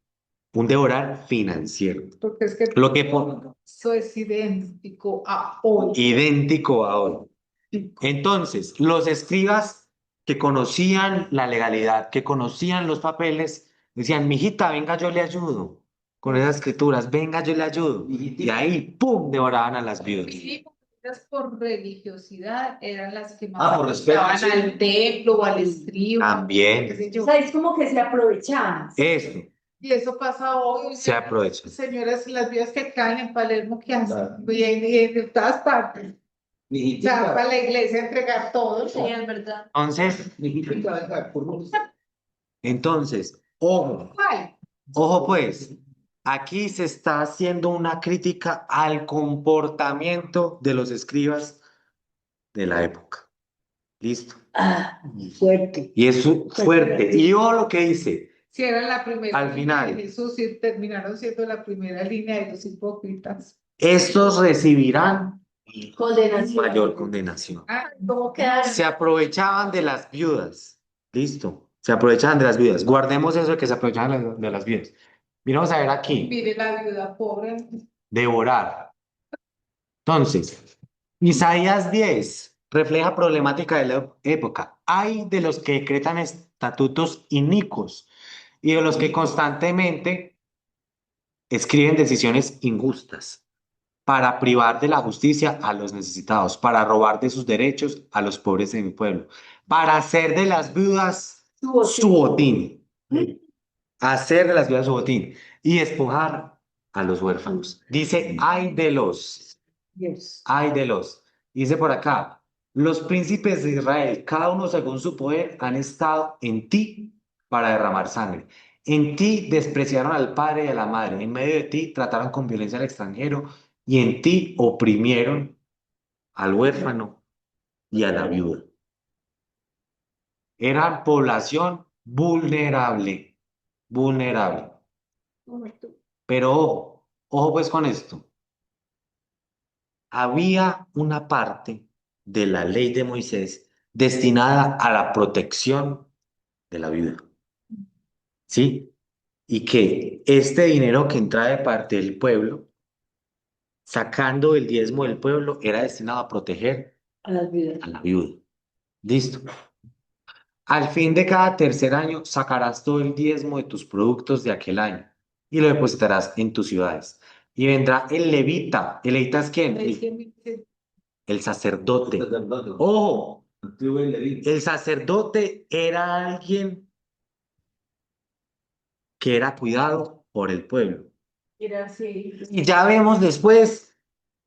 un devorar financiero, Porque es que lo que pone eso es idéntico a hoy. idéntico a hoy. Entonces, los escribas que conocían la legalidad, que conocían los papeles, decían, mijita, venga, yo le ayudo con esas escrituras, venga, yo le ayudo. Y ahí, ¡pum!, devoraban a las viudas. Sí, porque ellas por religiosidad eran las que Ah, más por respeto, estaban sí. al templo o al escriba, También, qué sé O yo. sea, es como que se aprovechaban. eso, Y eso pasa hoy. se aprovecha. Señoras, las viudas que caen en Palermo, que hacen Claro. bien y en todas partes. O sea, Mijita, para la iglesia entregar todo. Sí, es verdad. Entonces, venga, por favor. ojo, ¿Cuál? ojo pues, aquí se está haciendo una crítica al comportamiento de los escribas de la época. Listo. Ah, fuerte. Y es fuerte. Y ojo lo que dice. Si era la primera Al línea final. de Jesús y terminaron siendo la primera línea de los hipócritas. Estos recibirán Condenación. mayor condenación. Ah, ¿Cómo quedaron? Se aprovechaban de las viudas. Listo. Se aprovechaban de las viudas. Guardemos eso de que se aprovechaban de las viudas. Miramos a ver aquí. mire la viuda pobre. Devorar. Entonces, Isaías 10 refleja problemática de la época. Hay de los que decretan estatutos inicuos y de los que constantemente escriben decisiones injustas para privar de la justicia a los necesitados, para robar de sus derechos a los pobres de mi pueblo, para hacer de las viudas su botín, hacer de las viudas su botín y despojar a los huérfanos. Dice, Yes. ay de los. Dice por acá, los príncipes de Israel, cada uno según su poder, han estado en ti para derramar sangre. En ti despreciaron al padre y a la madre. En medio de ti trataron con violencia al extranjero y en ti oprimieron al huérfano y a la viuda. Eran población vulnerable, vulnerable. Pero ojo, ojo pues con esto. Había una parte de la ley de Moisés destinada a la protección de la viuda. ¿Sí? Y que este dinero que entraba de parte del pueblo, sacando el diezmo del pueblo, era destinado a proteger A las viudas. a la viuda. Listo. Al fin de cada tercer año sacarás todo el diezmo de tus productos de aquel año y lo depositarás en tus ciudades. Y vendrá el levita. ¿El levita es quién? El sacerdote. Ojo, el sacerdote era alguien que era cuidado por el pueblo. Era así. Y ya vemos después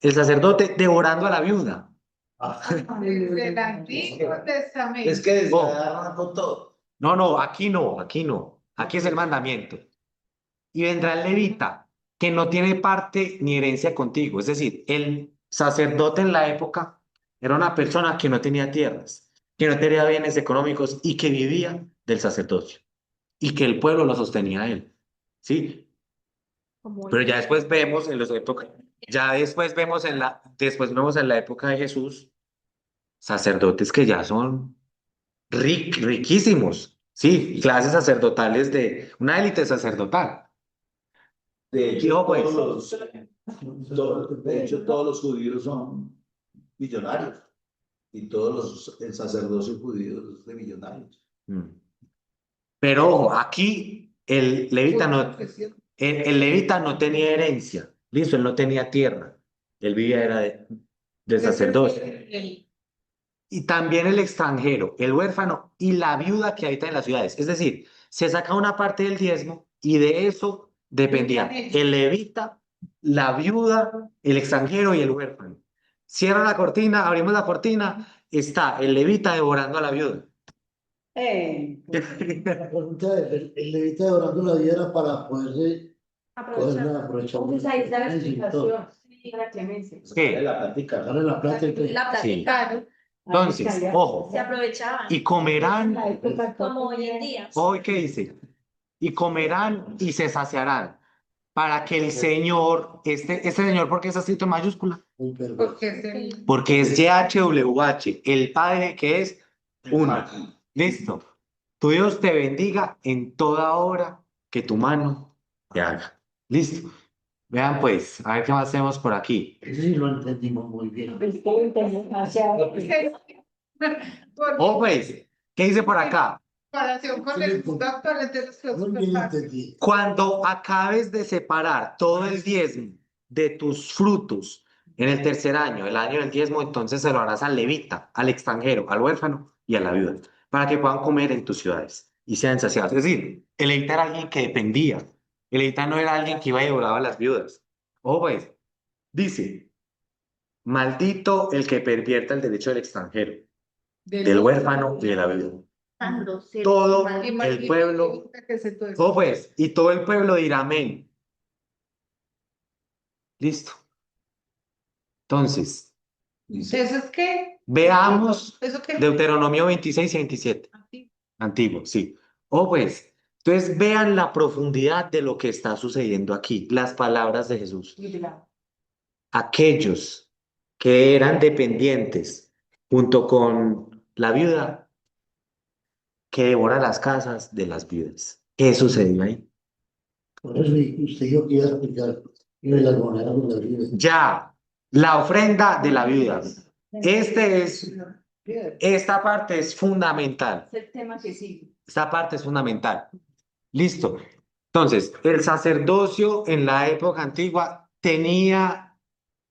el sacerdote devorando a la viuda. Desde el Antiguo Testamento. Es que desgarran con todo. No, no, aquí no, aquí no. Aquí es el mandamiento. Y vendrá el levita, que no tiene parte ni herencia contigo. Es decir, el sacerdote en la época era una persona que no tenía tierras, que no tenía bienes económicos y que vivía del sacerdocio. Y que el pueblo lo sostenía a él. ¿Sí? Pero ya después vemos en los épocas, ya después vemos en la época de Jesús, sacerdotes que ya son riquísimos. Sí, clases sacerdotales de una élite sacerdotal. De hecho, Dijo, pues. de hecho, todos los judíos son millonarios y el sacerdocio judío es de millonarios. Pero ojo, aquí el levita el levita no tenía herencia, listo, él no tenía tierra, él vivía era de sacerdocio. Y también el extranjero, el huérfano y la viuda que habita en las ciudades. Es decir, se saca una parte del diezmo y de eso dependían el levita, la viuda, el extranjero y el huérfano. Cierra la cortina, abrimos la cortina, está el levita devorando a la viuda. La pregunta es, el levita de orando la vida era para poderse aprovechar. Entonces ahí está la Sí, todo. explicación. Sí, la clemencia. ¿Qué? La plática. Darle la plata y que- La Sí. platicaron, Entonces, ojo, se aprovechaban, y comerán, como hoy en día. hoy qué dice, y comerán y se saciarán, para que el Señor, este Señor, ¿por qué está escrito en mayúscula? muy perverso. Porque es el Porque es YHWH, el Padre que es uno. Listo. Tu Dios te bendiga en toda hora que tu mano te haga. Listo. Vean pues, a ver qué más tenemos por aquí. Ese sí lo entendimos muy bien. Oh, pues, ¿qué dice por acá? Comparación con el mundo actual, entonces creo Muy que bien fácil. entendido. Cuando acabes de separar todo el diezmo de tus frutos en el tercer año, el año del diezmo, entonces se lo harás al levita, al extranjero, al huérfano y a la viuda, para que puedan comer en tus ciudades y sean saciados. Es decir, el levita era alguien que dependía. El levita no era alguien que iba y devoraba a las viudas. Oh, pues, dice, maldito el que pervierta el derecho del extranjero, del huérfano y de la viuda. Todo el pueblo, oh, pues, y todo el pueblo dirá amén. Listo. Entonces, Dice, ¿Eso es qué? veamos ¿Eso qué? Deuteronomio 26 y 27. Antiguo, sí. Oh, pues, entonces vean la profundidad de lo que está sucediendo aquí, las palabras de Jesús. Aquellos que eran dependientes junto con la viuda que devora las casas de las viudas. ¿Qué sucedió ahí? por eso usted yo quiero explicar lo de las monedas de la vida. Ya, la ofrenda de la viuda. Esta parte es fundamental. Es el tema que sigue. Esta parte es fundamental. Listo. Entonces, el sacerdocio en la época antigua tenía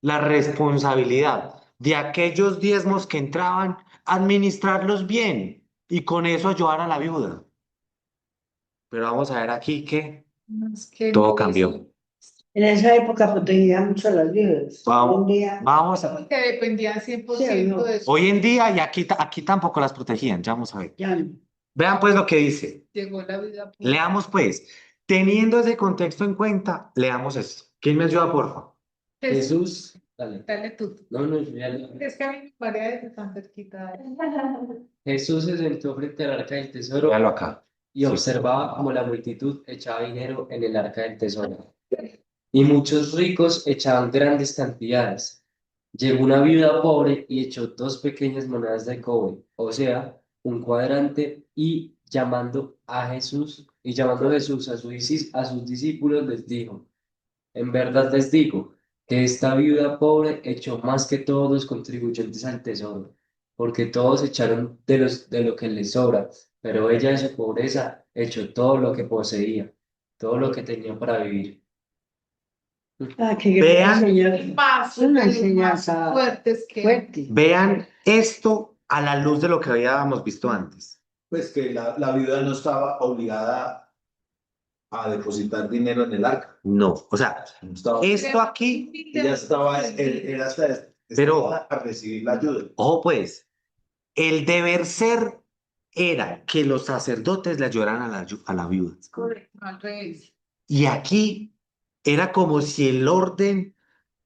la responsabilidad de aquellos diezmos que entraban, administrarlos bien y con eso ayudar a la viuda. Pero vamos a ver aquí que No, es que todo no, cambió. En esa época protegía mucho a las viudas. Hoy en día, Vamos a que dependían 100% Sí, no. de eso. Hoy en día, y aquí tampoco las protegían, ya vamos a ver. ya no. Vean pues lo que dice. Llegó la vida. Leamos pues, teniendo ese contexto en cuenta, leamos esto. ¿Quién me ayuda, por favor? Jesús, dale. Dale tú. No, no, yo ya Es que a mí me parece tan cerquita. Jesús se sentó frente al arca del tesoro Véalo acá. y observaba como la multitud echaba dinero en el arca del tesoro. Y muchos ricos echaban grandes cantidades. Llegó una viuda pobre y echó 2 pequeñas monedas de cobre, o sea, un cuadrante, llamando a Jesús a sus discípulos les dijo, en verdad les digo que esta viuda pobre echó más que todos los contribuyentes al tesoro, porque todos echaron de lo que les sobra, pero ella de su pobreza echó todo lo que poseía, todo lo que tenía para vivir. Qué Vean. gran enseñanza. Más Una más enseñanza fuertes que fuerte. Vean esto a la luz de lo que habíamos visto antes. Pues que la viuda no estaba obligada a depositar dinero en el arca. No, o sea, No estaba, esto aquí, ella estaba, él hasta Pero- estaba a recibir la ayuda. ojo pues, el deber ser era que los sacerdotes le ayudaran a la viuda. correcto, al revés. Y aquí era como si el orden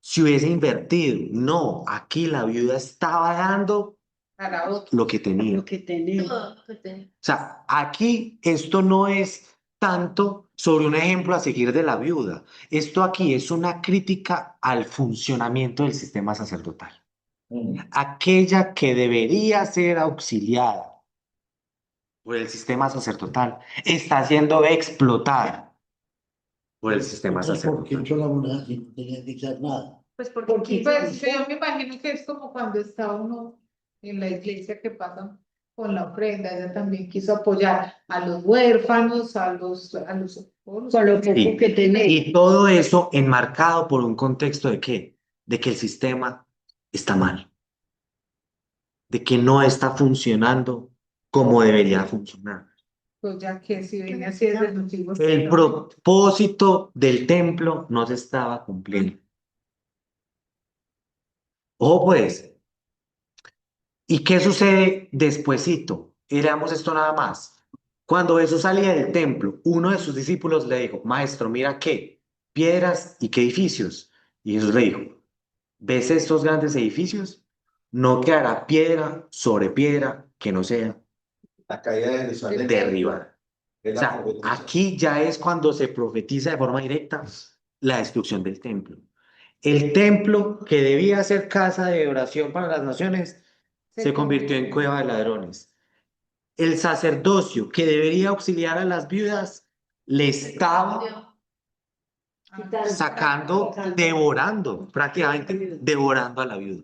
se hubiese invertido. No, aquí la viuda estaba dando A la otra. lo que tenía. Lo que tenía. Todo lo que tenía. O sea, aquí esto no es tanto sobre un ejemplo a seguir de la viuda. Esto aquí es una crítica al funcionamiento del sistema sacerdotal. Aquella que debería ser auxiliada por el sistema sacerdotal está siendo explotada por el sistema Entonces, ¿por qué sacerdotal. echó la moneda si no tenía que echar nada? Pues porque Porque- pues, yo me imagino que es como cuando está uno en la iglesia que pasan con la ofrenda, ella también quiso apoyar a los huérfanos, a los Con lo poco Sí. que tenía. Y todo eso enmarcado por un contexto de qué? De que el sistema está mal, de que no está funcionando como debería funcionar. pues ya que si viene así desde los antiguos El tiempos. propósito del templo no se estaba cumpliendo. Ojo pues, ¿y qué sucede despuesito? Y leamos esto nada más. Cuando Jesús salía del templo, uno de sus discípulos le dijo, Maestro, mira qué piedras y qué edificios. Y Jesús le dijo, ¿ves estos grandes edificios? No quedará piedra sobre piedra que no sea La caída de Jerusalén. derribada. Es O la sea, profecía. aquí ya es cuando se profetiza de forma directa la destrucción del templo. El templo que debía ser casa de oración para las naciones se convirtió en cueva de ladrones. El sacerdocio que debería auxiliar a las viudas le estaba sacando, devorando, prácticamente devorando a la viuda.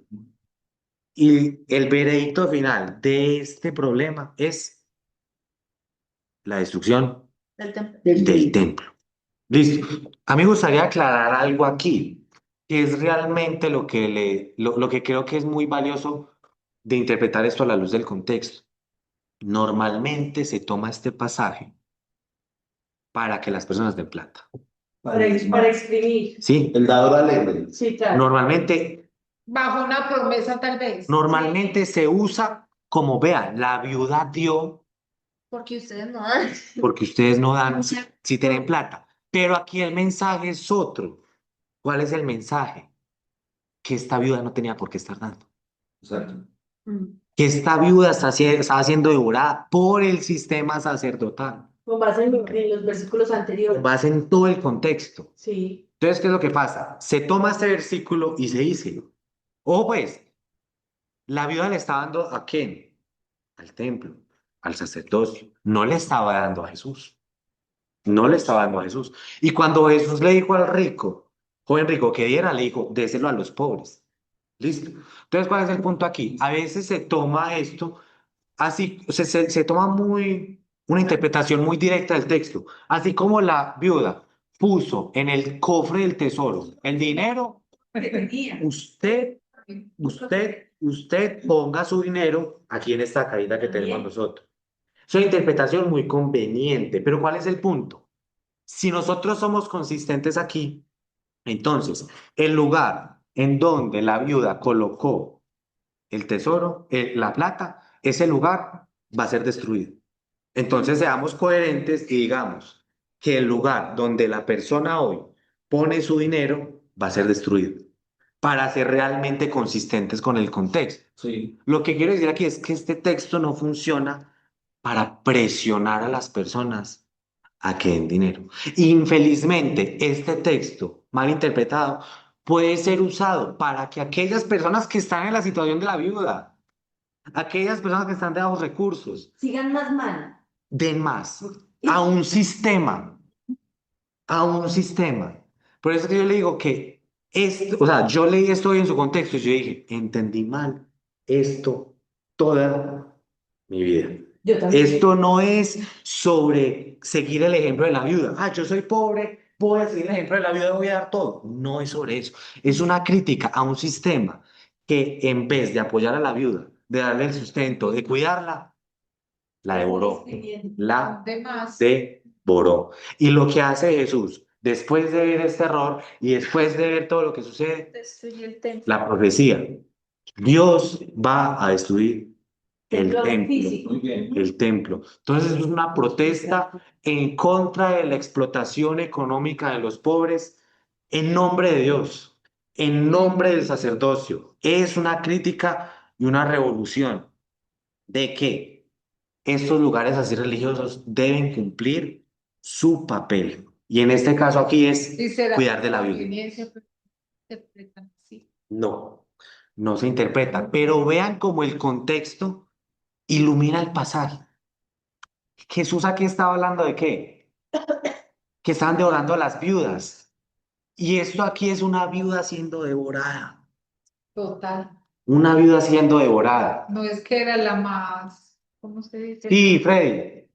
Y el veredicto final de este problema es la destrucción Del templo. del templo. Listo. A mí me gustaría aclarar algo aquí, que es realmente lo que creo que es muy valioso de interpretar esto a la luz del contexto. Normalmente se toma este pasaje para que las personas den plata. Para exprimir. ¿Sí? El dador alegre. Sí, claro. Bajo una promesa tal vez. Normalmente se usa como, vean, la viuda dio Porque ustedes no dan. porque ustedes no dan si tienen plata. Pero aquí el mensaje es otro. ¿Cuál es el mensaje? Que esta viuda no tenía por qué estar dando. Exacto. Que esta viuda estaba siendo devorada por el sistema sacerdotal, Con base en los versículos con anteriores. base en todo el contexto. Sí. Entonces, ¿qué es lo que pasa? Se toma este versículo y se dice, oh pues, la viuda le estaba dando ¿a quién? Al templo, al sacerdocio. No le estaba dando a Jesús. No le estaba dando a Jesús. Y cuando Jesús le dijo al rico, joven rico, que diera, le dijo, déselo a los pobres. ¿Listo? Entonces, ¿cuál es el punto aquí? A veces se toma esto así, se toma una interpretación muy directa del texto. Así como la viuda puso en el cofre del tesoro el dinero, usted ponga su dinero aquí en esta caída que tenemos nosotros. Es una interpretación muy conveniente, pero ¿cuál es el punto? Si nosotros somos consistentes aquí, entonces el lugar en donde la viuda colocó el tesoro, la plata, ese lugar va a ser destruido. Entonces seamos coherentes y digamos que el lugar donde la persona hoy pone su dinero va a ser destruido para ser realmente consistentes con el contexto. Sí. Lo que quiero decir aquí es que este texto no funciona para presionar a las personas a que den dinero. Infelizmente, este texto mal interpretado puede ser usado para que aquellas personas que están en la situación de la viuda, aquellas personas que están de bajos recursos, Sigan más mal. den más a un sistema, a un sistema. Por eso es que yo le digo que esto, o sea, yo leí esto hoy en su contexto y yo dije, entendí mal esto toda mi vida. Yo también. Esto no es sobre seguir el ejemplo de la viuda. Ah, yo soy pobre, voy a seguir el ejemplo de la viuda, voy a dar todo. No es sobre eso. Es una crítica a un sistema que en vez de apoyar a la viuda, de darle el sustento, de cuidarla, la devoró. La Demás. devoró. Y lo que hace Jesús, después de ver este error y después de ver todo lo que sucede, Destruye el templo. la profecía, Dios va a destruir el Templo templo. físico. Muy bien. El templo. Entonces es una protesta en contra de la explotación económica de los pobres en nombre de Dios, en nombre del sacerdocio. Es una crítica y una revolución de que estos lugares así religiosos deben cumplir su papel. Y en este caso aquí es Y será cuidar de la por vida. conveniencia, pero interpretan así. No, no se interpreta, pero vean cómo el contexto ilumina el pasaje. Jesús aquí estaba hablando de qué? Que estaban devorando a las viudas. Y esto aquí es una viuda siendo devorada. Total. Una viuda siendo devorada. No es que era la más, ¿cómo se dice? Sí, Freddy.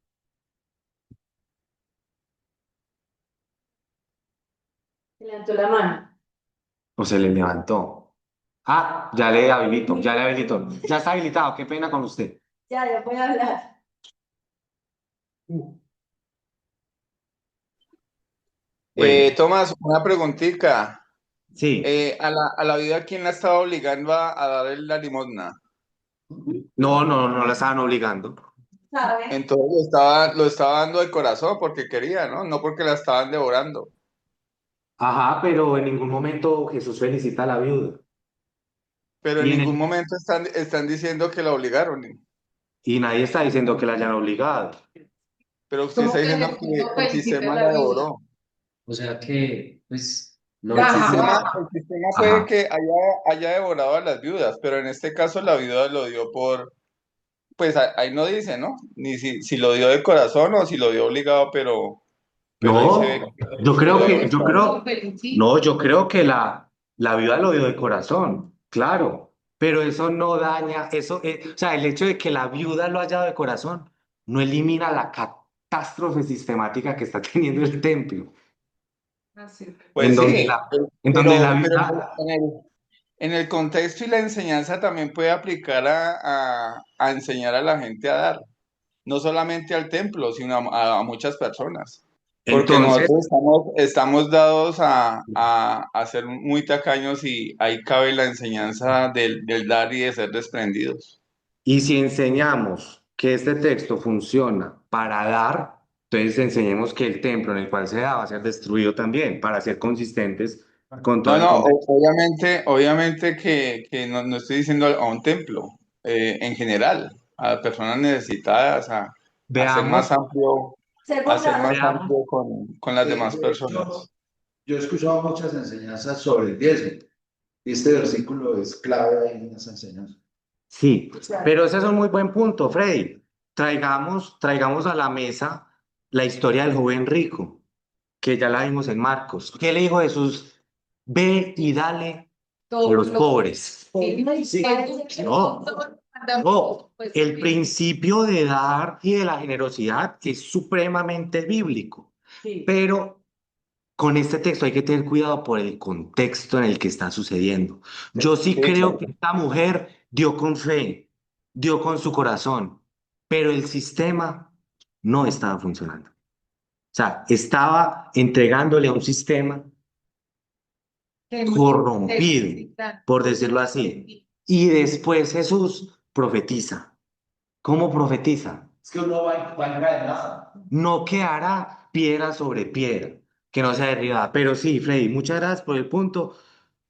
Se levantó la mano. O se le levantó. Ah, ya le habilito, ya le habilito. Ya está habilitado, qué pena con usted. Ya voy a hablar. Bueno, Tomás, una preguntita. sí. A la vida, ¿quién la estaba obligando a dar la limosna? No, no la estaban obligando. ¿Sabe? Entonces lo estaba dando de corazón porque quería, ¿no? No porque la estaban devorando. Ajá, pero en ningún momento Jesús felicita a la viuda. Pero en Y, en ningún el- momento están diciendo que la obligaron. y nadie está diciendo que la hayan obligado. Pero usted ¿Cómo está que diciendo Jesús que no el felicita a sistema la la viuda? devoró. O sea que, pues, no El Ajá. sistema, el sistema puede Ajá. que haya devorado a las viudas, pero en este caso la viuda lo dio pues ahí no dice, ¿no? Ni si lo dio de corazón o si lo dio obligado, pero pero ahí se ve No, yo creo que, yo creo, Lo felicito. no, yo creo que la viuda lo dio de corazón, claro, pero eso no daña, eso, o sea, el hecho de que la viuda lo haya dado de corazón no elimina la catástrofe sistemática que está teniendo el templo, Así. en pues donde sí, la, en donde la pero viuda, en el contexto y la enseñanza también puede aplicar a enseñar a la gente a dar, no solamente al templo, sino a muchas personas. Porque entonces, nosotros estamos dados a ser muy tacaños y ahí cabe la enseñanza del dar y de ser desprendidos. y si enseñamos que este texto funciona para dar, entonces enseñemos que el templo en el cual se da va a ser destruido también, para ser consistentes con todo No, el no, contexto. obviamente que no estoy diciendo a un templo, en general, a personas necesitadas, a ser Veamos, más amplio, a ser más veamos, amplio con las demás De personas. hecho, yo he escuchado muchas enseñanzas sobre el diezmo. Y este versículo es clave ahí en esa enseñanza. sí, pero ese es un muy buen punto, Freddy. Traigamos a la mesa la historia del joven rico, que ya la vimos en Marcos. ¿Qué le dijo Jesús? Ve y dale a Todo los lo pobres. sí. No, no, Pues, el principio de dar y de la generosidad es supremamente bíblico, Sí. pero con este texto hay que tener cuidado por el contexto en el que está sucediendo. Yo sí Sí, creo claro. que esta mujer dio con fe, dio con su corazón, pero el sistema no estaba funcionando. O sea, estaba entregándole a un sistema que no corrompido, necesitan. por decirlo así. Y después Jesús profetiza. ¿Cómo profetiza? Es que uno va encadenado. No quedará piedra sobre piedra, que no sea derribada. Pero sí, Freddy, muchas gracias por el punto.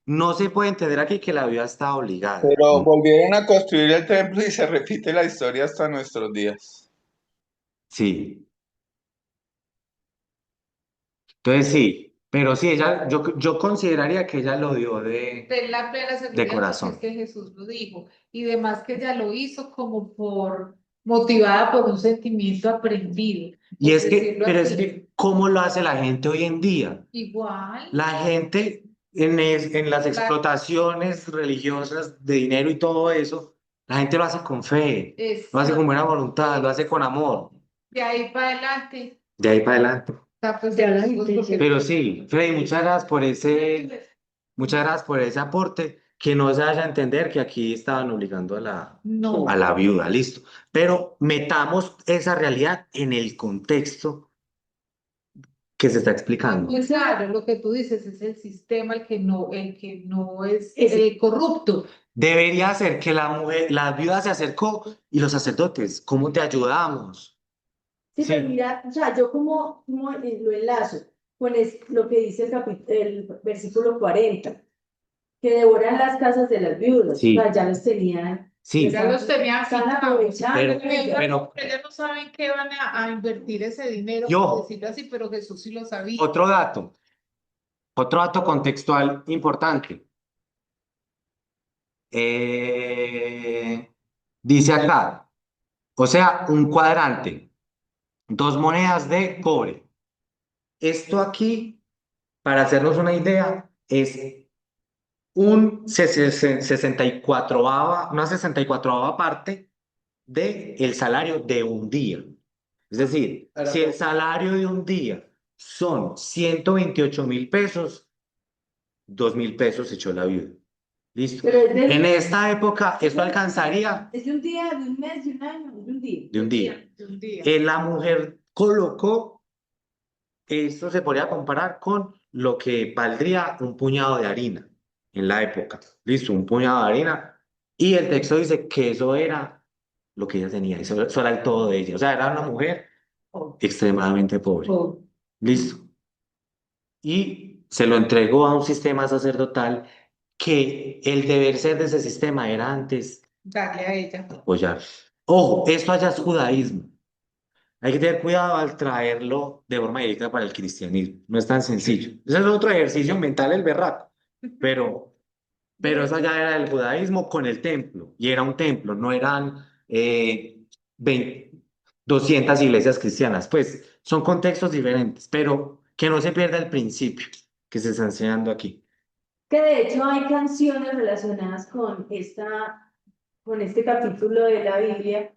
No se puede entender aquí que la vida está obligada. Pero volvieron a construir el templo y se repite la historia hasta nuestros días. Sí, entonces sí, pero sí, ella, yo consideraría que ella lo dio Ten la plena de seguridad porque es corazón. que Jesús lo dijo. Y demás que ella lo hizo como motivada por un sentimiento aprendido, Y por es que, decirlo pero es así. que, ¿cómo lo hace la gente hoy en día? Igual, La gente en las la- explotaciones religiosas de dinero y todo eso, la gente lo hace con fe, lo hace con exacto. buena voluntad, lo hace con amor. De ahí para adelante, De ahí para adelante. está pues Ya ya la los gente porque Pero sí, Freddy, muchas gracias por ese aporte, que no se vaya a entender que aquí estaban obligando a no. la viuda, listo. Pero metamos esa realidad en el contexto que se está explicando. Pues claro, lo que tú dices es el sistema el que no es Ese. corrupto. Debería ser que la mujer, la viuda se acercó y los sacerdotes, ¿cómo te ayudamos? Sí, pero Sí, mira, o sea, yo como lo enlazo con lo que dice el versículo 40, que devoran las casas de las viudas, o sí, sea, ya los tenían, sí, Ya los tenían están quitados. aprovechando. pero, Ellos no saben qué van a invertir ese dinero, y por ojo, decirlo así, pero Jesús sí lo sabía. otro dato contextual importante. Eh, dice acá, o sea, un cuadrante, dos monedas de cobre. Esto aquí, para hacernos una idea, es un 64 una 64ava parte del salario de un día. Es decir, si el salario de un día son 128.000 pesos, 2.000 pesos echó la viuda. Listo. Pero es En de, esta época, esto alcanzaría es de un día, de un mes, de un año, de un día. de un día. De un día. La mujer colocó, esto se podría comparar con lo que valdría un puñado de harina en la época. Listo, un puñado de harina. Y el texto dice que eso era lo que ella tenía, eso era el todo de ella. O sea, era una mujer extremadamente pobre. Oh, Listo. Y se lo entregó a un sistema sacerdotal que el deber ser de ese sistema era antes Darle a ella. apoyar. Ojo, esto allá es judaísmo. Hay que tener cuidado al traerlo de forma directa para el cristianismo. No es tan sencillo. Ese es otro ejercicio mental, el berraco. Pero, pero eso ya era el judaísmo con el templo. Y era un templo, no eran 20 200 iglesias cristianas. Pues Son contextos diferentes, pero que no se pierda el principio que se está enseñando aquí. Que de hecho hay canciones relacionadas con este capítulo de la Biblia,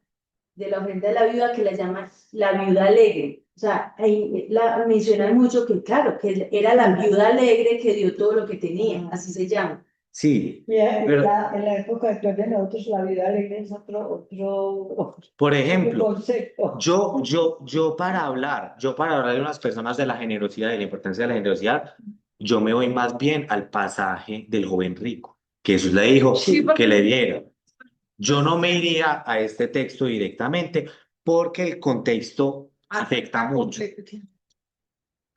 de la ofrenda de la viuda, que la llaman la viuda alegre. O sea, ahí la mencionan mucho que, claro, que era la viuda alegre que dio todo lo que tenía, así se llama. Sí, Mira, pero en la época actual de nosotros, la vida alegre es otro por ejemplo, concepto. yo para hablar de unas personas de la generosidad y la importancia de la generosidad, yo me voy más bien al pasaje del joven rico, que Jesús le dijo Sí. que le diera. Yo no me iría a este texto directamente porque el contexto afecta mucho. Sí,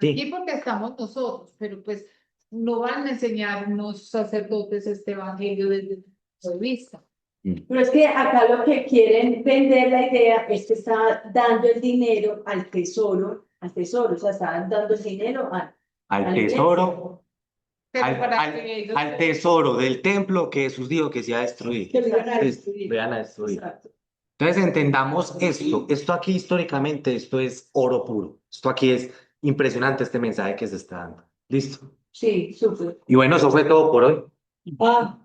Sí, porque estamos nosotros, pero pues no van a enseñarnos sacerdotes este evangelio desde su punto de vista. Pero es que acá lo que quieren vender la idea es que está dando el dinero al tesoro, o sea, está dando el dinero al a la tesoro, Pero para que ellos al tesoro del templo que Jesús dijo que se iba a destruir. Que lo iban a Entonces, destruir. vean a destruir. Exacto. Entonces entendamos esto. Esto aquí históricamente, esto es oro puro. Esto aquí es impresionante este mensaje que se está dando. ¿Listo? Sí, súper. Y bueno, eso fue todo por hoy. Ah,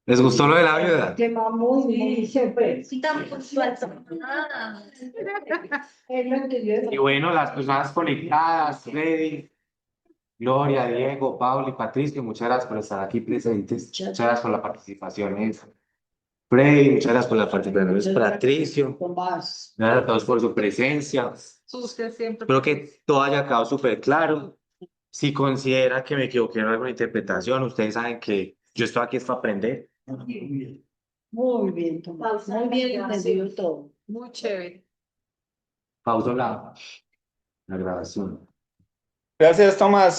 ¿Les gustó lo de la viuda? tema muy súper. Sí, tan puntual. Ah. Él lo entendió. Y bueno, las personas conectadas, Freddy, Gloria, Diego, Pablo y Patricio, muchas gracias por estar aquí presentes. Muchas gracias por la participación. Freddy, muchas gracias por la participación. Patricio, Tomás. gracias a todos por su presencia. usted siempre. Espero que todo haya quedado súper claro. Si considera que me equivoqué en alguna interpretación, ustedes saben que yo estoy aquí es para aprender. Muy bien, Tomás. Pausa, Muy bien gracias. entendido todo. Muy chévere. Pauso la grabación. Gracias, Tomás.